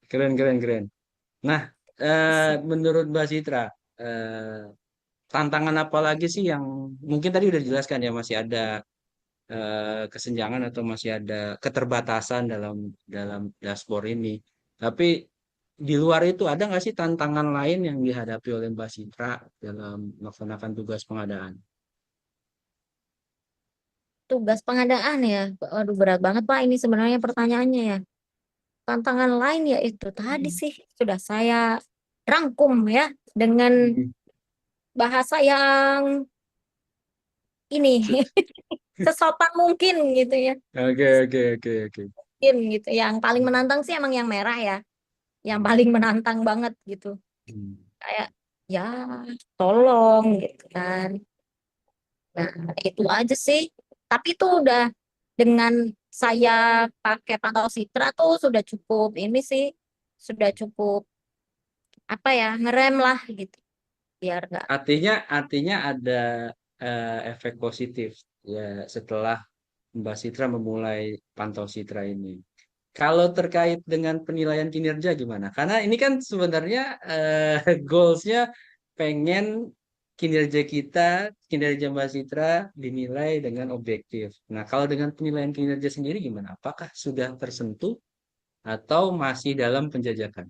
Keren, keren, keren. Nah, menurut Mbak Citra, eh, tantangan apa lagi sih yang mungkin tadi udah dijelaskan ya, masih ada kesenjangan atau masih ada keterbatasan dalam dalam dashboard ini. Tapi di luar itu ada nggak sih tantangan lain yang dihadapi oleh Mbak Citra dalam melaksanakan tugas pengadaan? Tugas pengadaan ya. Waduh berat banget Pak ini sebenarnya pertanyaannya ya. Tantangan lain ya itu tadi sih sudah saya rangkum ya dengan Hmm. bahasa yang ini sesopan mungkin gitu ya. Oke, oke, oke, oke. Mungkin gitu. Yang paling menantang sih emang yang merah ya. Yang paling menantang banget gitu. Hmm. Kayak ya tolong gitu kan. Nah, itu aja sih. Tapi itu udah dengan saya pakai pantau Citra tuh sudah cukup ini sih, sudah cukup apa ya, ngerem lah gitu, biar nggak. Artinya ada efek positif ya setelah Mbak Citra memulai Pantau Citra ini. Kalau terkait dengan penilaian kinerja gimana? Karena ini kan sebenarnya goalsnya pengen kinerja kita, kinerja Mbak Citra dinilai dengan objektif. Nah, kalau dengan penilaian kinerja sendiri gimana? Apakah sudah tersentuh atau masih dalam penjajakan?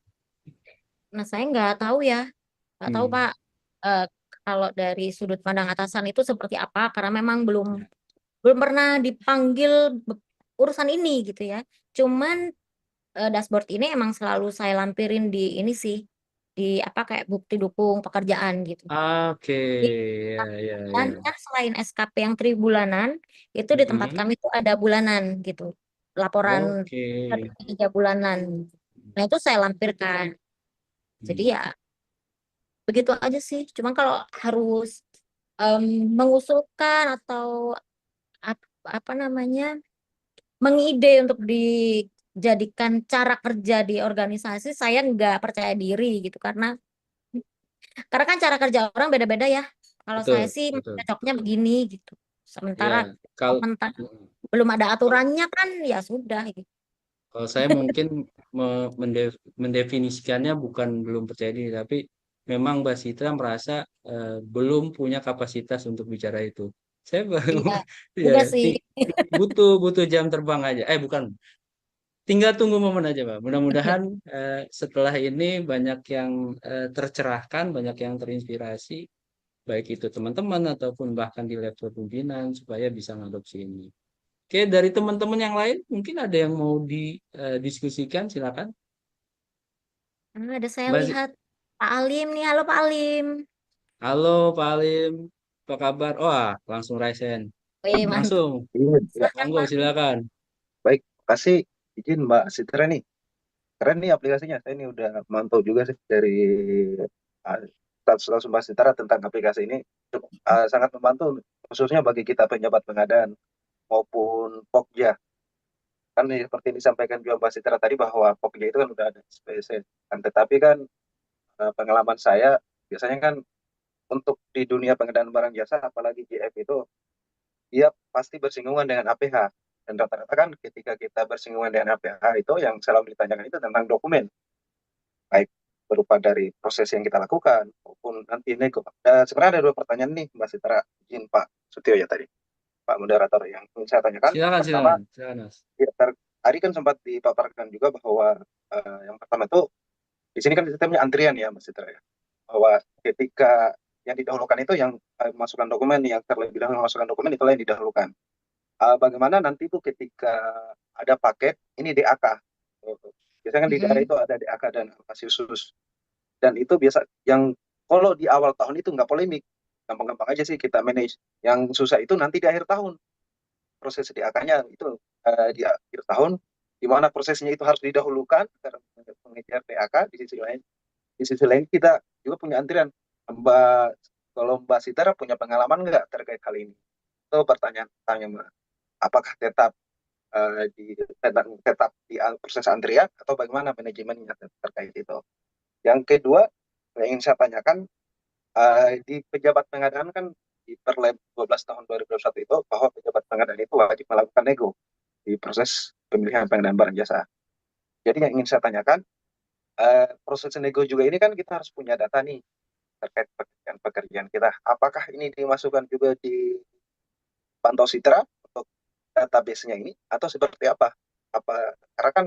Nah, saya nggak tahu ya, nggak tahu Hmm. Pak. Eh, Kalau dari sudut pandang atasan itu seperti apa? Karena memang belum Ya. belum pernah dipanggil urusan ini gitu ya. Cuman dashboard ini emang selalu saya lampirin di ini sih, di apa kayak bukti dukung pekerjaan gitu. Oke, Di ya, ya, Dan ya. kan selain SKP yang tribulanan, itu di tempat Mm-mm. kami itu ada bulanan gitu, laporan Oke. 3 bulanan. Nah itu saya lampirkan. Jadi Hmm. ya begitu aja sih. Cuma kalau harus em, mengusulkan atau apa namanya mengide untuk dijadikan cara kerja di organisasi, saya nggak percaya diri gitu karena kan cara kerja orang beda-beda ya. Kalau saya Betul, sih betul. cocoknya begini gitu. Sementara Ya, kalau sementara belum ada aturannya kan ya sudah gitu. kalau saya mungkin mendefinisikannya bukan belum percaya diri, tapi memang Mbak Citra merasa belum punya kapasitas untuk bicara itu. Saya baru, Iya ya, juga sih. butuh butuh jam terbang aja. Bukan, tinggal tunggu momen aja, Mbak. Mudah-mudahan setelah ini banyak yang tercerahkan, banyak yang terinspirasi, baik itu teman-teman ataupun bahkan di level pimpinan supaya bisa ngadopsi ini. Oke, dari teman-teman yang lain mungkin ada yang mau didiskusikan, silakan. Ada saya Mbak, lihat Pak Alim nih. Halo Pak Alim. halo Pak Alim, apa kabar? Wah, langsung raise hand. Wih, mantap. Langsung, Iya, iya. Silakan monggo Pak. silakan. Baik, kasih izin Mbak Citra nih. Keren nih aplikasinya. Saya ini udah mantau juga sih dari uh, status Mbak Citra tentang aplikasi ini. Sangat membantu khususnya bagi kita penjabat pengadaan maupun Pokja. Kan seperti yang disampaikan juga Mbak Citra tadi bahwa Pokja itu kan udah ada SPC. Kan, tetapi kan pengalaman saya biasanya kan untuk di dunia pengadaan barang jasa apalagi GF itu dia pasti bersinggungan dengan APH. Dan rata-rata kan ketika kita bersinggungan dengan APH itu yang selalu ditanyakan itu tentang dokumen, baik berupa dari proses yang kita lakukan maupun nanti nego. Dan sebenarnya ada dua pertanyaan nih Mbak Sitra, izin Pak Sutio ya tadi, Pak moderator yang ingin saya tanyakan. Silakan, Pertama, silakan, silakan, Mas. ya, tadi kan sempat dipaparkan juga bahwa yang pertama itu di sini kan sistemnya antrian ya Mbak Sitra ya, bahwa ketika yang didahulukan itu yang masukkan dokumen, yang terlebih dahulu masukkan dokumen itulah yang didahulukan. Bagaimana nanti tuh ketika ada paket ini DAK. Biasanya kan di daerah Mm-mm. itu ada DAK dan alokasi khusus. Dan itu biasa yang kalau di awal tahun itu nggak polemik. Gampang-gampang aja sih kita manage. Yang susah itu nanti di akhir tahun. Proses DAK-nya itu di akhir tahun di mana prosesnya itu harus didahulukan karena mengejar DAK di sisi lain kita juga punya antrian. Mbak kalau Mbak Sitara punya pengalaman nggak terkait hal ini? Itu pertanyaan tanya Mbak. Apakah tetap di proses antrian atau bagaimana manajemennya terkait itu. Yang kedua yang ingin saya tanyakan di pejabat pengadaan kan di Perleb 12 tahun 2021 itu bahwa pejabat pengadaan itu wajib melakukan nego di proses pemilihan pengadaan barang jasa. Jadi yang ingin saya tanyakan proses nego juga ini kan kita harus punya data nih terkait pekerjaan-pekerjaan kita. Apakah ini dimasukkan juga di Pantau Citra untuk database-nya ini atau seperti apa? Karena kan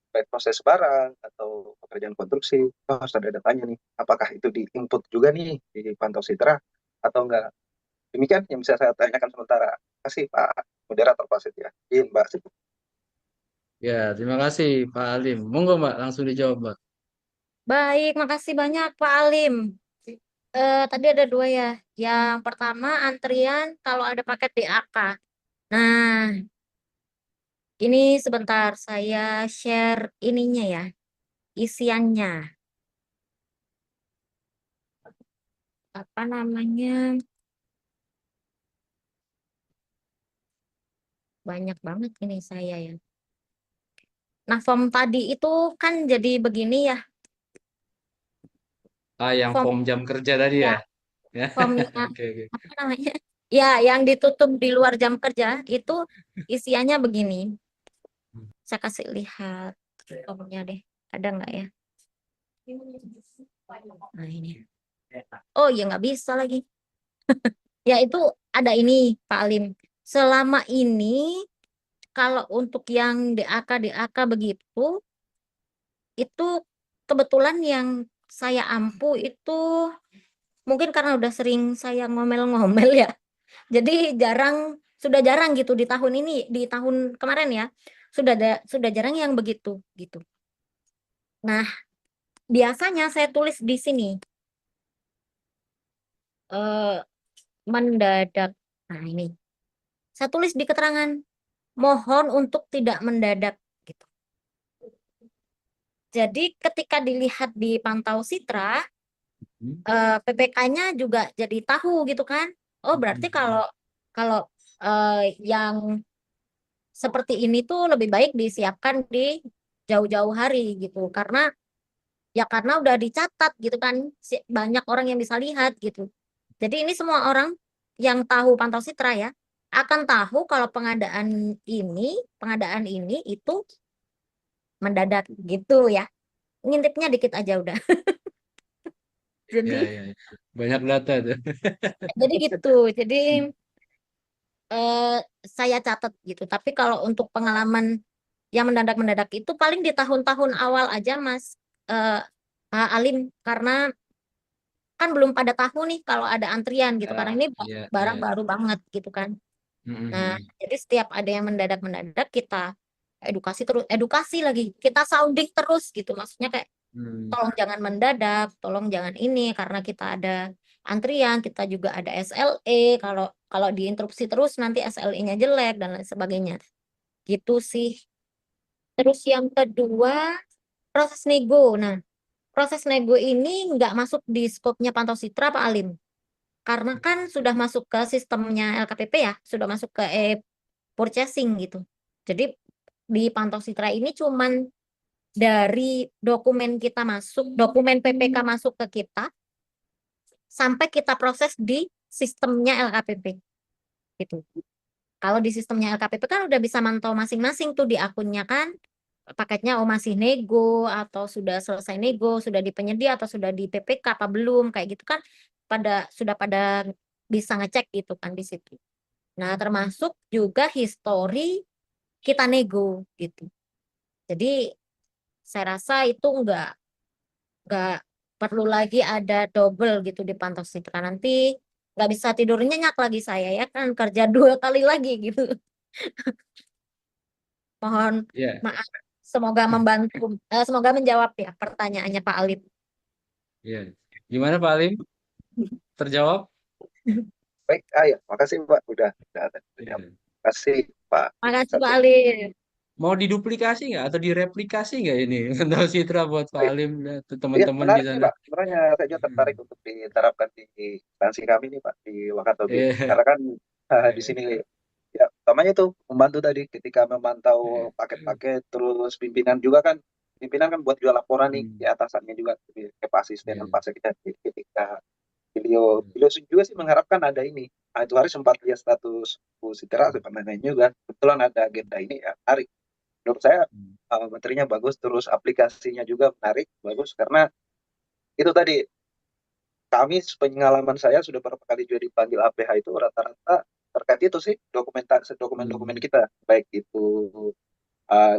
baik proses barang atau pekerjaan konstruksi itu harus ada datanya nih. Apakah itu di-input juga nih di Pantau Citra atau enggak? Demikian yang bisa saya tanyakan sementara. Terima kasih Pak Moderator Pak Setia. Izin Mbak Setia. Ya, terima kasih Pak Alim. Monggo Mbak, langsung dijawab Mbak. Baik, makasih banyak Pak Alim. Tadi ada dua ya. Yang pertama antrian kalau ada paket DAK. Nah, ini sebentar saya share ininya ya, isiannya. Apa namanya? banyak banget ini saya ya. Nah, form tadi itu kan jadi begini ya, Yang form form jam kerja tadi ya, ya. Ya. formnya Oke, oke. apa namanya? Ya, yang ditutup di luar jam kerja itu isiannya begini. Saya kasih lihat formnya deh. Ada nggak ya? Nah, ini. Oh, ya nggak bisa lagi. Ya, itu ada ini, Pak Alim. Selama ini, kalau untuk yang DAK begitu, itu kebetulan yang saya ampu itu mungkin karena udah sering saya ngomel-ngomel ya. Jadi sudah jarang gitu di tahun ini, di tahun kemarin ya, sudah jarang yang begitu gitu. Nah, biasanya saya tulis di sini eh, mendadak. Nah, ini saya tulis di keterangan mohon untuk tidak mendadak gitu. Jadi ketika dilihat di Pantau Sitra, Hmm. PPK-nya juga jadi tahu gitu kan. Oh, berarti kalau kalau yang seperti ini tuh lebih baik disiapkan di jauh-jauh hari gitu. Karena udah dicatat gitu kan, banyak orang yang bisa lihat gitu. Jadi ini semua orang yang tahu Pantau Sitra ya akan tahu kalau pengadaan ini itu mendadak gitu ya. Ngintipnya dikit aja udah. Ya, Jadi ya, ya. Banyak data tuh. jadi gitu. Jadi eh, saya catat gitu. Tapi kalau untuk pengalaman yang mendadak-mendadak itu paling di tahun-tahun awal aja Mas eh, Pak Alim, karena kan belum pada tahu nih kalau ada antrian gitu. Karena Ya, ini ya, barang ya. baru banget gitu kan. Nah, Mm-mm. jadi setiap ada yang mendadak-mendadak kita edukasi lagi. Kita sounding terus gitu. Maksudnya kayak Hmm. tolong jangan mendadak, tolong jangan ini karena kita ada antrian, kita juga ada SLE. Kalau kalau diinterupsi terus nanti SLE-nya jelek dan lain sebagainya. Gitu sih. Terus yang kedua, proses nego. Nah, proses nego ini nggak masuk di skopnya Pantau Sitra, Pak Alim. Karena kan sudah masuk ke sistemnya LKPP ya, sudah masuk ke purchasing gitu. Jadi di Pantau Sitra ini cuman dari dokumen PPK masuk ke kita, sampai kita proses di sistemnya LKPP gitu. Kalau di sistemnya LKPP kan udah bisa mantau masing-masing tuh di akunnya kan, paketnya oh masih nego atau sudah selesai nego, sudah di penyedia atau sudah di PPK apa belum, kayak gitu kan sudah pada bisa ngecek gitu kan di situ. Nah, termasuk juga histori kita nego gitu. Jadi saya rasa itu nggak perlu lagi ada double gitu di Pantau Sitra. Nanti nggak bisa tidur nyenyak lagi saya ya kan kerja 2 kali lagi gitu. Mohon Ya, maaf. Semoga semoga menjawab ya pertanyaannya Pak Alif. ya. Gimana Pak Alim? Terjawab? Baik, ya, makasih Pak udah ada. Iya. Makasih Pak Makasih Pak satu. Alif. Mau diduplikasi nggak atau direplikasi nggak ini? Pantau Citra buat Pak Baik. Alim dan Iya, teman-teman di menarik nih sana. Pak. Sebenarnya saya juga tertarik Hmm. untuk diterapkan di instansi kami nih Pak di Wakatobi. Iya. Karena kan di sini ya utamanya itu membantu tadi ketika memantau Iya. paket-paket, terus pimpinan kan buat jual laporan nih di Hmm. atasannya juga ke Pak Asisten dan Iya. Pak Sekjen. Jadi ketika beliau beliau juga sih mengharapkan ada ini. Nah, itu hari sempat lihat status Bu Sitra sebenarnya juga kebetulan ada agenda ini ya menarik. Menurut saya Hmm. materinya bagus, terus aplikasinya juga menarik, bagus karena itu tadi kami pengalaman saya sudah beberapa kali juga dipanggil APH itu rata-rata terkait itu sih dokumen-dokumen Hmm. kita, baik itu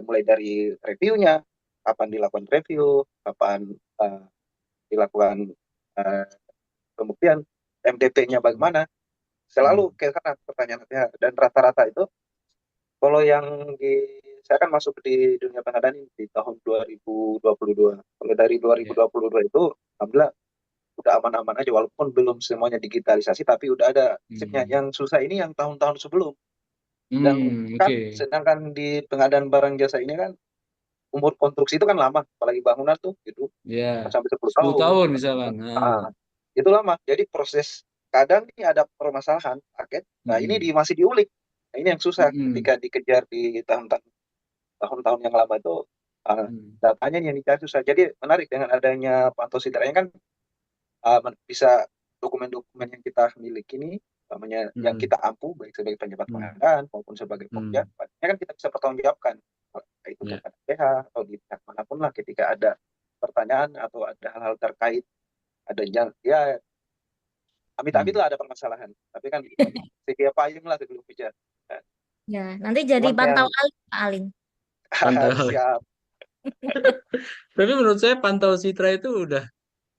mulai dari reviewnya, kapan dilakukan review, kapan uh, dilakukan uh, pembuktian, MDP-nya bagaimana, Hmm. selalu ke sana pertanyaannya. Dan rata-rata itu kalau yang saya kan masuk di dunia pengadaan ini di tahun 2022. Kalau dari Ya. 2022 itu alhamdulillah udah aman-aman aja walaupun belum semuanya digitalisasi tapi udah ada chipnya. Hmm. Yang susah ini yang tahun-tahun sebelum. Dan kan Oke. sedangkan di pengadaan barang jasa ini kan umur konstruksi itu kan lama, apalagi bangunan tuh gitu Ya. sampai 10 10 tahun. tahun misalkan. Ah, itu lama. Jadi proses kadang ini ada permasalahan paket. Nah, ini Hmm. masih diulik. Nah, ini yang susah Mm-mm. ketika dikejar di tahun-tahun yang lama itu, Mm. datanya yang dicari susah. Jadi menarik dengan adanya Pantau Citra ini kan, bisa dokumen-dokumen yang kita miliki ini, namanya yang Mm. kita ampu baik sebagai penjabat Mm. pengadaan maupun sebagai pekerja, Mm. ini kan kita bisa pertanggungjawabkan, baik itu Ya. kepada PH atau di pihak manapun lah ketika ada pertanyaan atau ada hal-hal terkait, ada yang ya amit-amit Mm. lah ada permasalahan, tapi kan sedia payung lah sebelum bicara. Nah, Ya, nanti jadi cuman yang pantau alih Pak Alim. Pantau. siap Tapi menurut saya Pantau Citra itu udah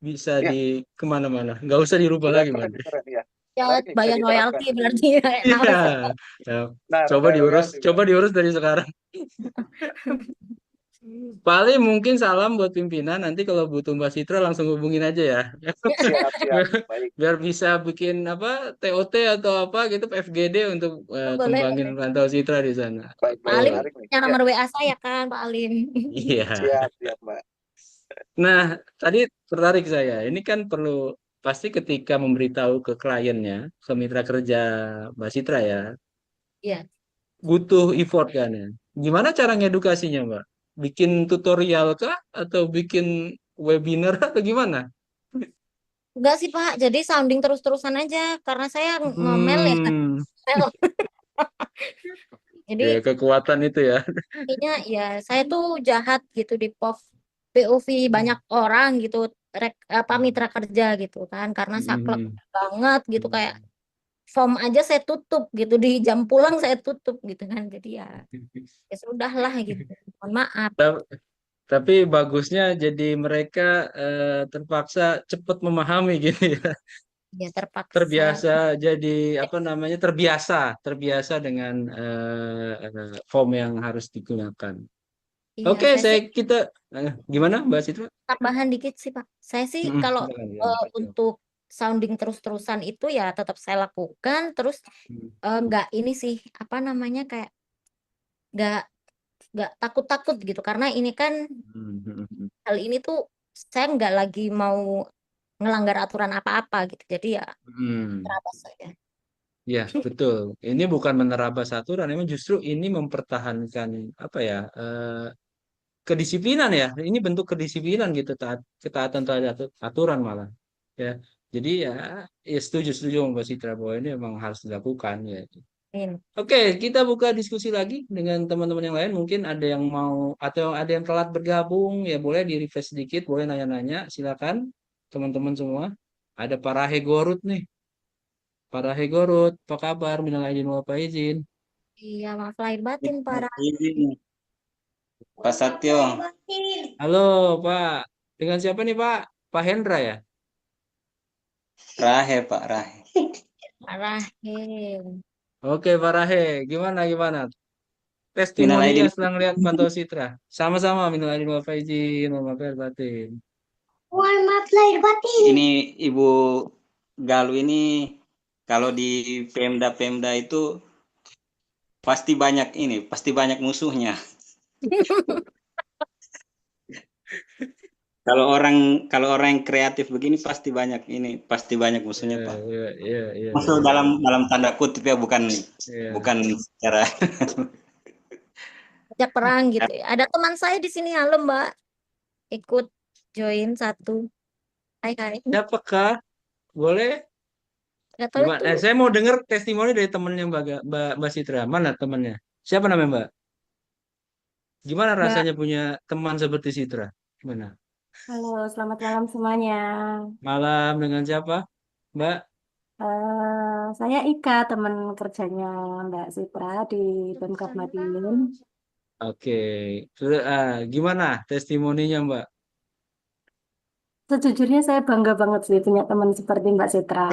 bisa ya, di kemana-mana. Nggak usah dirubah udah lagi, keren Man. keren ya, Ya, menarik nih bisa bayar diterapkan. royalti berarti Iya. males. Ya. Nah, Coba diurus, royalti coba benar. diurus dari sekarang. Paling mungkin salam buat pimpinan. Nanti kalau butuh Mbak Citra langsung hubungin aja ya. Siap siap, Biar, baik biar bisa bikin apa TOT atau apa gitu FGD untuk Boleh, kembangin boleh. Pantau Citra di sana. baik Pak baik, Alim Betul. menarik nih punya ya. nomor WA saya kan, Pak Alim. Iya. Siap siap Mbak. Nah, tadi tertarik saya. Ini kan perlu pasti ketika memberitahu ke kliennya, ke mitra kerja Mbak Citra ya, Iya. butuh effort kan ya. Gimana cara ngedukasinya, Mbak? Bikin tutorial kah? Atau bikin webinar atau gimana? Enggak sih Pak, jadi sounding terus-terusan aja karena saya ngomel ya. Hmm, Ngomel. Jadi ya kekuatan itu ya. intinya ya saya tuh jahat gitu di POV banyak orang gitu, apa mitra kerja gitu kan, karena saklek Hmm. banget gitu kayak form aja saya tutup gitu di jam pulang saya tutup gitu kan, jadi ya ya sudah lah gitu. Mohon maaf Ta- Tapi bagusnya jadi mereka terpaksa cepat memahami gitu ya. ya terpaksa. Terbiasa jadi apa namanya terbiasa dengan form yang harus digunakan. Iya, Oke, saya saya sih kita gimana Mbak Citra? tambahan dikit sih Pak. Saya sih kalau Silakan, silakan. untuk sounding terus-terusan itu ya tetap saya lakukan, terus Hmm, nggak ini sih apa namanya kayak nggak nggak takut-takut gitu karena ini kan hal ini tuh saya nggak lagi mau ngelanggar aturan apa-apa gitu, jadi ya hmm. terabas saja. Ya, betul. Ini bukan menerabas aturan, memang justru ini mempertahankan apa ya kedisiplinan ya. Ini bentuk kedisiplinan gitu, ketaatan terhadap aturan malah. Ya, jadi ya setuju setuju sama Mbak Citra bahwa ini memang harus dilakukan ya. Amin. Oke, kita buka diskusi lagi dengan teman-teman yang lain. Mungkin ada yang mau atau ada yang telat bergabung, ya boleh di-refresh sedikit, boleh nanya-nanya. Silakan teman-teman semua. Ada Pak Rahe Gorut nih. Pak Rahe Gorut, apa kabar? Minal aidin wal faizin. Iya, maaf lahir batin para. Izin, Pak Satyo, Halo, Pak. Dengan siapa nih, Pak? Pak Hendra ya? Rahe Pak Rahe. Rahim. Oke, Pak Rahe. Gimana, gimana? Minal Testimoninya aidin. setelah lihat Pantau Citra. Sama-sama, minal aidin wal faizin, mohon maaf lahir batin. Maaf lahir batin. Ini Ibu Galuh ini kalau di Pemda-Pemda itu pasti banyak musuhnya. Kalau orang yang kreatif begini pasti banyak musuhnya Iya, Pak. iya, iya, iya, Musuh iya. dalam tanda kutip ya, bukan Iya. bukan secara. Ajak perang gitu ya. Ada teman saya di sini, halo Mbak, ikut join satu. Hai hai. Siapakah? Boleh? Gak tahu Gimana? itu Saya mau dengar testimoni dari temennya Mbak Citra. Mana temannya? Siapa namanya Mbak? Gimana Mbak. rasanya punya teman seperti Citra? Gimana? Halo, selamat malam semuanya. Malam dengan siapa? Mbak? Saya Ika, teman kerjanya Mbak Citra di Pemkab Madiun. Oke. Gimana testimoninya Mbak? Sejujurnya saya bangga banget sih punya teman seperti Mbak Citra.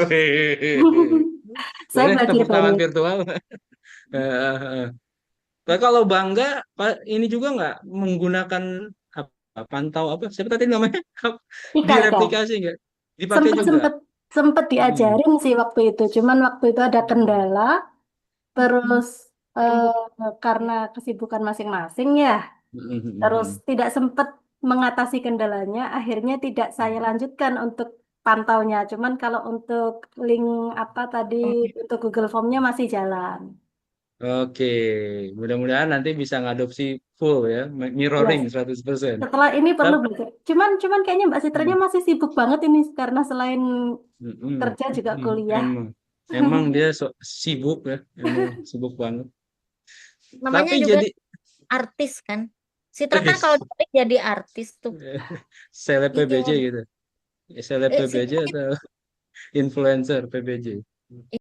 Saya Boleh belajar tepuk tangan banyak. virtual? Nah, kalau bangga, ini juga nggak menggunakan apa, pantau apa? Siapa tadi namanya? Ika. Direplikasi nggak? Dipakai Sempet juga? sempet sempet Hmm. diajarin sih waktu itu. Cuman waktu itu ada kendala. Terus karena kesibukan masing-masing ya. Terus tidak sempat mengatasi kendalanya, akhirnya tidak saya lanjutkan untuk pantaunya. Cuman kalau untuk link apa tadi untuk Google Form-nya masih jalan. Oke, mudah-mudahan nanti bisa ngadopsi full ya, Ya, mirroring 100%. setelah ini perlu Tap- belajar. Cuman kayaknya Mbak Citranya Hmm, masih sibuk banget ini karena selain mm-mm, kerja juga kuliah. emang dia sibuk ya, emang sibuk banget. Namanya Tapi juga jadi artis kan. Citra kan kalau dibalik jadi artis tuh. seleb PBJ Iya. gitu, seleb PBJ Citra atau influencer PBJ.